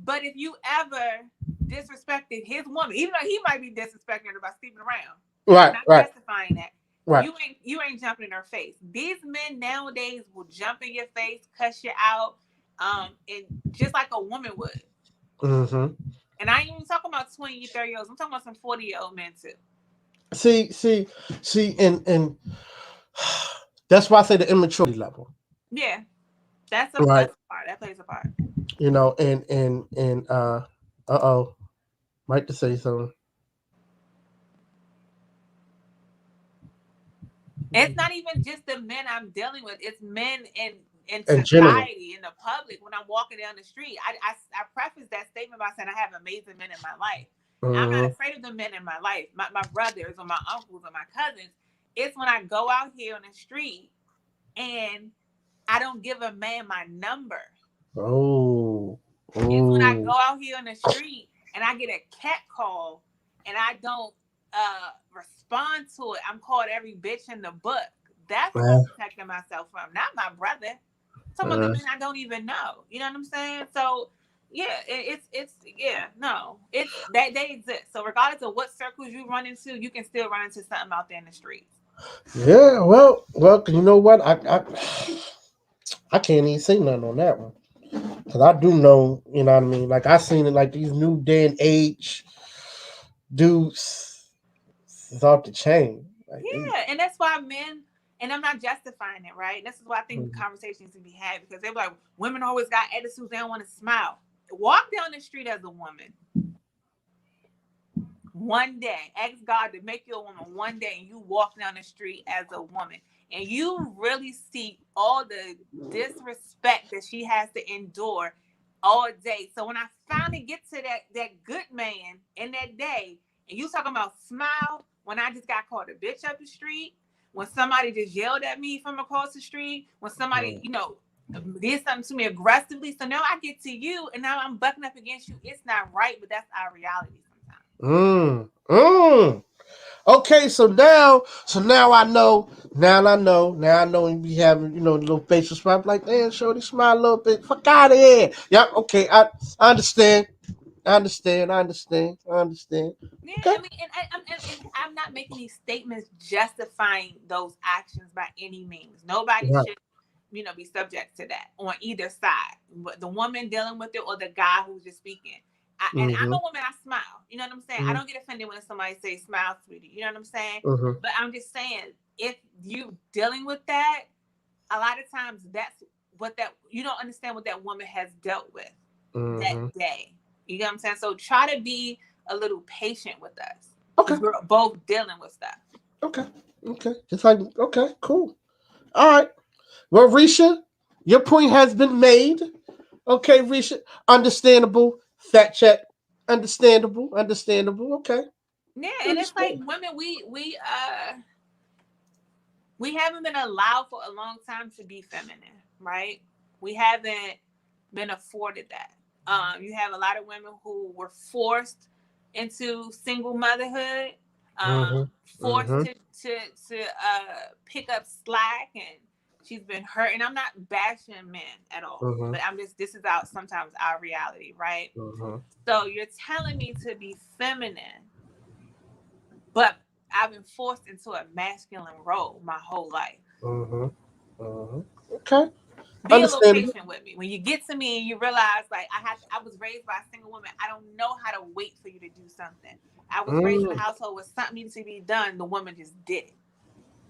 but if you ever disrespected his woman, even though he might be disrespecting her by sleeping around, I'm Right. not Right. justifying that. Right. You ain't jumping in her face. These men nowadays will jump in your face, cuss you out, and just like a woman would. Mm-hmm. And I ain't even talking about 20, 30 year olds. I'm talking about some 40-year-old men too. See. See. See. And that's why I say the immaturity level. Yeah, that's Right. a part. That plays a part. You know. And. Oh. Mike to say something. It's not even just the men I'm dealing with. It's men in In general. society, in the public. When I'm walking down the street, I preface that statement by saying I have amazing men in my life. I'm not Mm-hmm. afraid of the men in my life, my brothers or my uncles or my cousins. It's when I go out here on the street and I don't give a man my number. Oh. It's when I Oh. go out here on the street and I get a cat call and I don't respond to it. I'm called every bitch in the book. That's what I'm Uh, protecting myself from, not my brother. Some of the uh, men I don't even know. You know what I'm saying? So yeah, it's yeah, no, it's they exist. So regardless of what circles you run into, you can still run into something out there in the streets. yeah. Well. You know what? I can't even say nothing on that one. Cause I do know, you know what I mean. Like I seen it, like these new day and age dudes is off the chain. Like they, Yeah, and that's why men, and I'm not justifying it, right? This is why I think the mhm. conversation needs to be had because they're like, women always got attitudes, they don't want to smile. Walk down the street as a woman one day, ask God to make you a woman one day, and you walk down the street as a woman, and you really see all the disrespect that she has to endure all day. So when I finally get to that good man in that day, and you talking about smile, when I just got called a bitch up the street, when somebody just yelled at me from across the street, when somebody did something to me aggressively, so now I get to you, and now I'm bucking up against you. It's not right, but that's our reality sometimes. Mm, mm. Okay, so now I know. Now I know when we having a little facial smile. Like, damn, shorty, smile a little bit. Fuck out of here. Yep. Okay, I understand. I understand. I understand. I understand. Yeah, Okay. I mean, and I'm not making these statements justifying those actions by any means. Nobody Right. should, be subject to that on either side. But the woman dealing with it or the guy who's just speaking. And I'm Mm-hmm. a woman. I smile. You know what I'm saying? I Mm-hmm. don't get offended when somebody says "smile, sweetie." You know what I'm saying? Mm-hmm. But I'm just saying, if you dealing with that, a lot of times that's what that you don't understand what that woman has dealt with that Mm-hmm. day. You know what I'm saying? So try to be a little patient with us Okay. because we're both dealing with stuff. Okay. Okay. Just like okay, cool. All right. Well, Risha, your point has been made. Okay, Risha. Understandable. Fact check. Understandable. Understandable. Okay. Yeah, and it's like Understand. women, we haven't been allowed for a long time to be feminine, right? We haven't been afforded that. You have a lot of women who were forced into single motherhood, Mm-hmm. forced Mm-hmm. pick up slack, and she's been hurt. And I'm not bashing men at all, Mm-hmm. but I'm just this is out sometimes our reality, right? Mm-hmm. So you're telling me to be feminine, but I've been forced into a masculine role my whole life. Mm-hmm. Mm-hmm. Okay. Be a little Understandable. patient with me. When you get to me and you realize, like, I was raised by a single woman. I don't know how to wait for you to do something. I was raised in a Mm. household where something needed to be done. The woman just did it.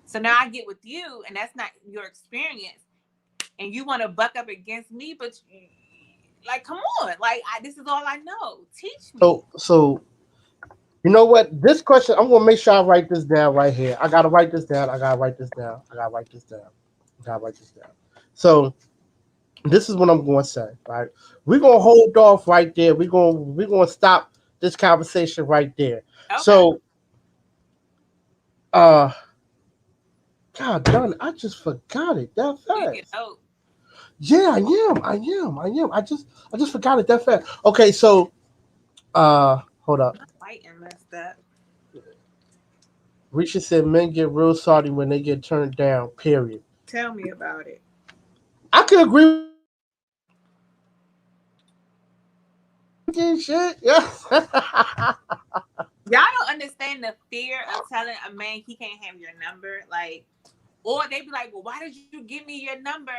So now I get with you, and that's not your experience, and you want to buck up against me, but like, come on, like, this is all I know. Teach me. So you know what? This question, I'm gonna make sure I write this down right here. I gotta write this down. I gotta write this down. I gotta write this down. I gotta write this down. So this is what I'm gonna say. Right? We're gonna hold off right there. We're gonna stop this conversation right there. Okay. So uh God darn it, I just forgot it that You get fast. out. Yeah, I am. I am. I am. I just forgot it that fast. Okay, so hold up. White and messed up. Risha said men get real salty when they get turned down, period. Tell me about it. I could agree with shit. Yeah. Y'all don't understand the fear of telling a man he can't have your number. Like, or they be like, well, why did you give me your number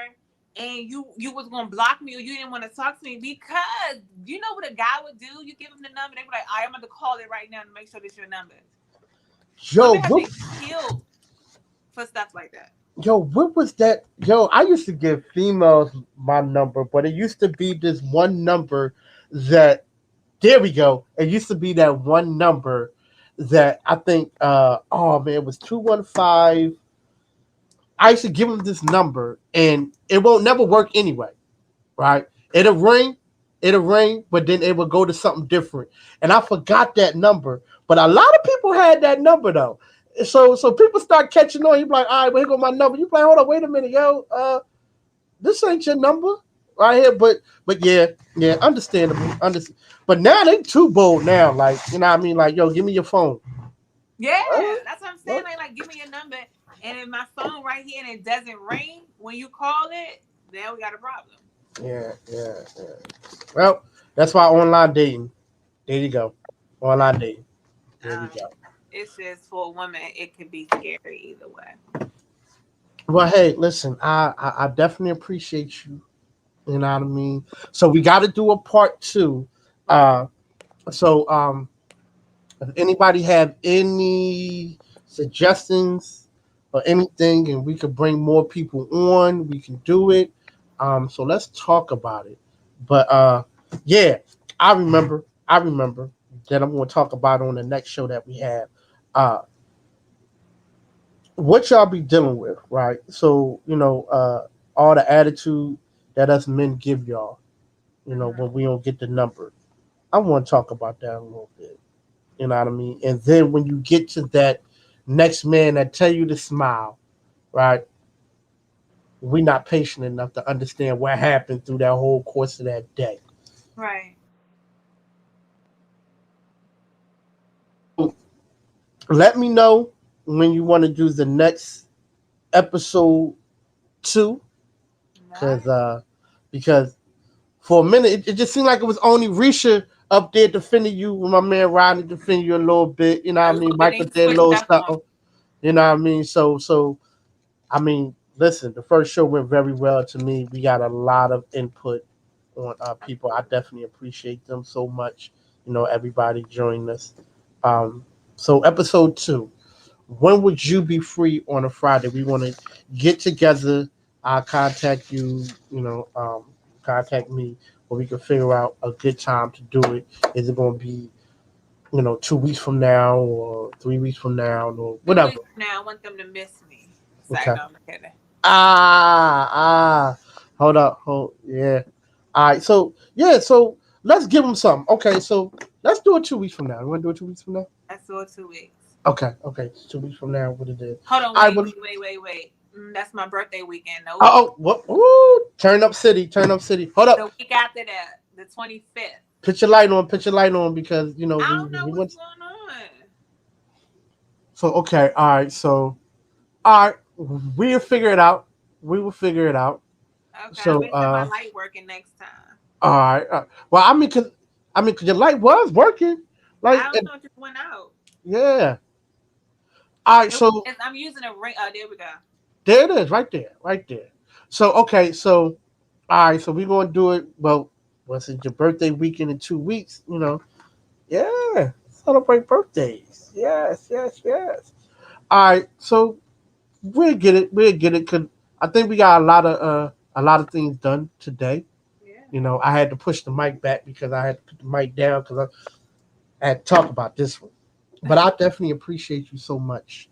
and you was gonna block me or you didn't want to talk to me? Because you know what a guy would do? You give him the number, they be like, I'm gonna call it right now to make sure this your number. Yo, Women have been killed for stuff like that. what was that? Yo, I used to give females my number, but it used to be this one number that there we go. It used to be that one number that I think oh man, it was 215. I used to give them this number and it won't never work anyway, right? It'll ring, but then it will go to something different. And I forgot that number. But a lot of people had that number though. So people start catching on. You be like, all right, well, here go my number. You be like, hold on, wait a minute, yo. This ain't your number right here. But yeah, understandable. But now they too bold now. Like, you know what I mean? Like, yo, give me your phone. Yeah, What? that's what I'm saying. What? Like give me your number and if my phone right here and it doesn't ring when you call it, then we got a problem. Yeah. Well, that's why online dating. There you go. Online dating. There we Um, go. it's just for a woman, it could be scary either way. Well, hey, listen, I definitely appreciate you. You know what I mean? So we got to do a part two. Uh, so if anybody have any suggestions or anything, and we could bring more people on, we can do it. So let's talk about it. But yeah, I remember that I'm going to talk about on the next show that we have. Uh, what y'all be dealing with, right? So all the attitude that us men give y'all, when we don't get the number. I want to talk about that a little bit. You know what I mean? And then when you get to that next man that tell you to smile, right? We not patient enough to understand what happened through that whole course of that day. Right. So let me know when you want to do the next episode 2, because Nice. because for a minute it just seemed like it was only Risha up there defending you with my man Rodney defending you a little bit. You know A what I mean? little bit Michael they did a switched little up on something. You know what I mean? So I mean, listen, the first show went very well to me. We got a lot of input on people. I definitely appreciate them so much. Everybody joined us. Um, so episode 2. When would you be free on a Friday? We want to get together. I'll contact you. Contact me, or we can figure out a good time to do it. Is it going to be 2 weeks from now, or 3 weeks from now, or 2 weeks whatever? from now. I want them to miss me. So Okay. no, I'm kidding. Hold up, yeah. All right, so yeah, so let's give them something. Okay, so let's do it 2 weeks from now. You want to do it 2 weeks from now? That's all 2 weeks. Okay, 2 weeks from now. What it is? Hold on, I wait, will. wait, wait, wait, wait. That's my birthday weekend. Nope. What? Ooh, turn up city, turn up city. Hold up, The week after that, the 25th. put your light on because I we don't know we what's went. going on. So okay, all right, so all right, we'll figure it out. We will figure it out. Okay, I'll So make sure my light working next time. all right. Well, I mean, cause your light was working. Like, I don't know, it just went out. yeah. All right, so I'm using a ring. Oh, there we go. there it is, right there, right there. So okay, so all right, so we're gonna do it. Well, once it's your birthday weekend in 2 weeks, yeah, celebrate birthdays. Yes, yes, yes. All right, so we'll get it. We'll get it. Cause I think we got a lot of things done today. Yeah. I had to push the mic back because I had to put the mic down because I had to talk about this one. But I definitely appreciate you so much.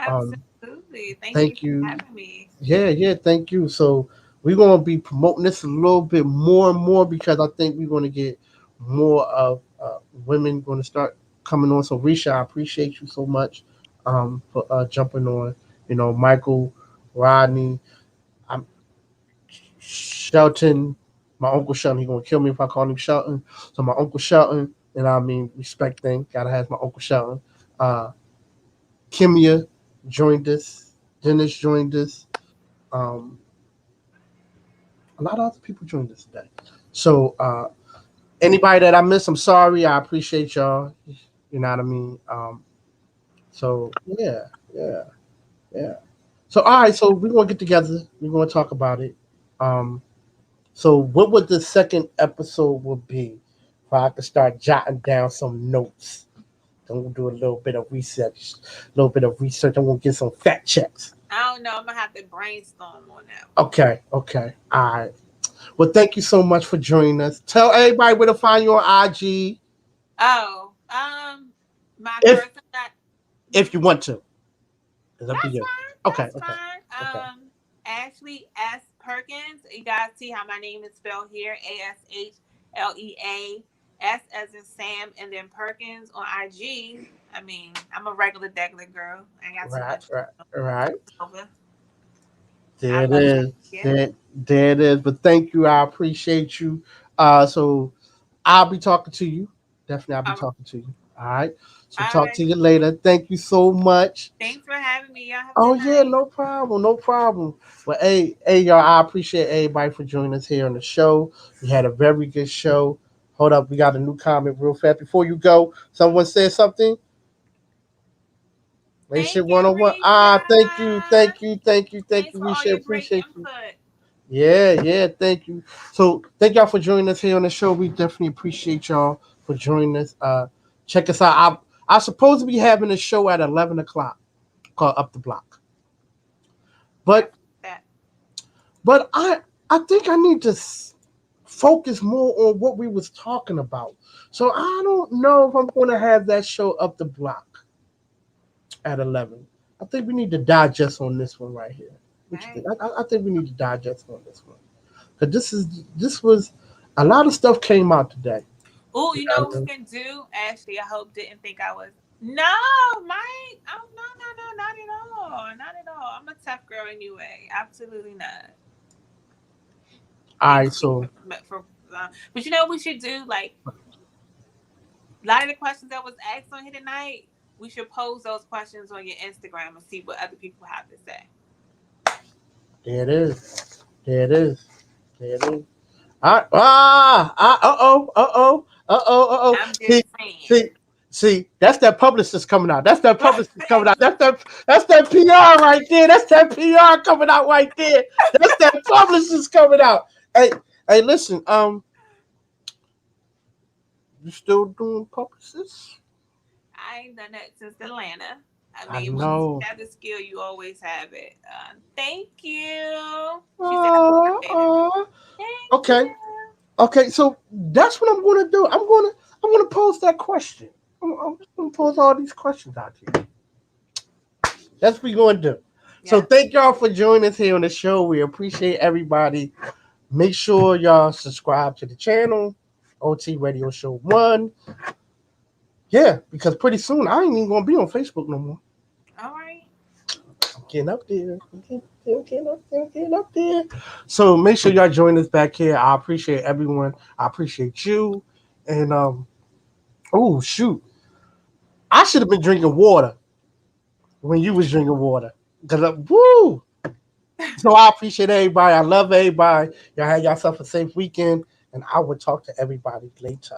Um, Absolutely. Thank you thank for you. having me. Yeah, yeah, thank you. So we're gonna be promoting this a little bit more and more because I think we're gonna get more of women going to start coming on. So Risha, I appreciate you so much for jumping on. Michael, Rodney, I'm Shelton, my uncle Shelton. He gonna kill me if I call him Shelton. So my uncle Shelton, and I mean respect thing. Gotta have my uncle Shelton. Uh, Kimia joined us. Dennis joined us. Um, a lot of other people joined us today. So anybody that I missed, I'm sorry. I appreciate y'all. You know what I mean? So yeah, yeah, yeah. So all right, so we're gonna get together. We're gonna talk about it. Um, so what would the second episode would be? If I could start jotting down some notes. I'm gonna do a little bit of research. I'm gonna get some fact checks. I don't know. I'm gonna have to brainstorm on that one. Okay, okay, all right. Well, thank you so much for joining us. Tell everybody where to find you on IG Oh, my if person that. if you want to. It's up to That's you. fine. Okay, That's okay, fine. okay. Ashley S. Perkins. You guys see how my name is spelled here? ASHLEA. S as in Sam, and then Perkins on IG. I mean, I'm a regular girl. I ain't got too Right, much right, right. over. I There it love that. is. Yeah. There it is. But thank you. I appreciate you. So I'll be talking to you. Definitely, I'll be All talking to you. All right. So talk right. to you later. Thank you so much. Thanks for having me. Y'all have a Oh good yeah, night. no problem, no problem. But hey, y'all, I appreciate everybody for joining us here on the show. We had a very good show. Hold up, we got a new comment real fast. Before you go, someone said something. Thank Relationship you, 101. Thank you, Risha. thank Thanks you, for all Risha. your great Appreciate you. input. Yeah, yeah, thank you. So thank y'all for joining us here on the show. We definitely appreciate y'all for joining us. Check us out. I supposed to be having a show at 11 o'clock called Up the Block. I But that. I think I need to focus more on what we was talking about. So I don't know if I'm going to have that show Up the Block at 11. I think we need to digest on this one right here. What you think? Right. I think we need to digest on this one because this was a lot of stuff came out today. Oh, You you know know what I what mean? we can do? Ashley, I hope didn't think I was. No, Mike. Oh, no, not at all. Not at all. I'm a tough girl anyway. Absolutely not. All Thanks right, so but you know what we should do? Like, a lot of the questions that was asked on here tonight, we should pose those questions on your Instagram and see what other people have to say. there it is. There it is. There it is. I'm just See, saying. see, see. That's that publicist coming out. That's that publicist coming out. That's that PR right there. That's that PR coming out right there. That's that publicist coming out. Hey, hey, listen. You still doing publicists? I ain't done that since Atlanta. I I mean, once you know. have the skill, you always have it. Thank you. She said, I Uh, appreciate it. uh, Thank okay, you. okay. So that's what I'm gonna do. I'm gonna pose that question. I'm gonna pose all these questions out here. That's what we're going to do. So Yeah. thank y'all for joining us here on the show. We appreciate everybody. Make sure y'all subscribe to the channel, OT Radio Show 1. Yeah, because pretty soon I ain't even going to be on Facebook no more. All right. I'm getting up there. I'm getting up there. So make sure y'all join us back here. I appreciate everyone. I appreciate you. And, oh, shoot. I should have been drinking water when you was drinking water. Because, woo! So I appreciate everybody. I love everybody. Y'all have yourself a safe weekend, and I will talk to everybody later.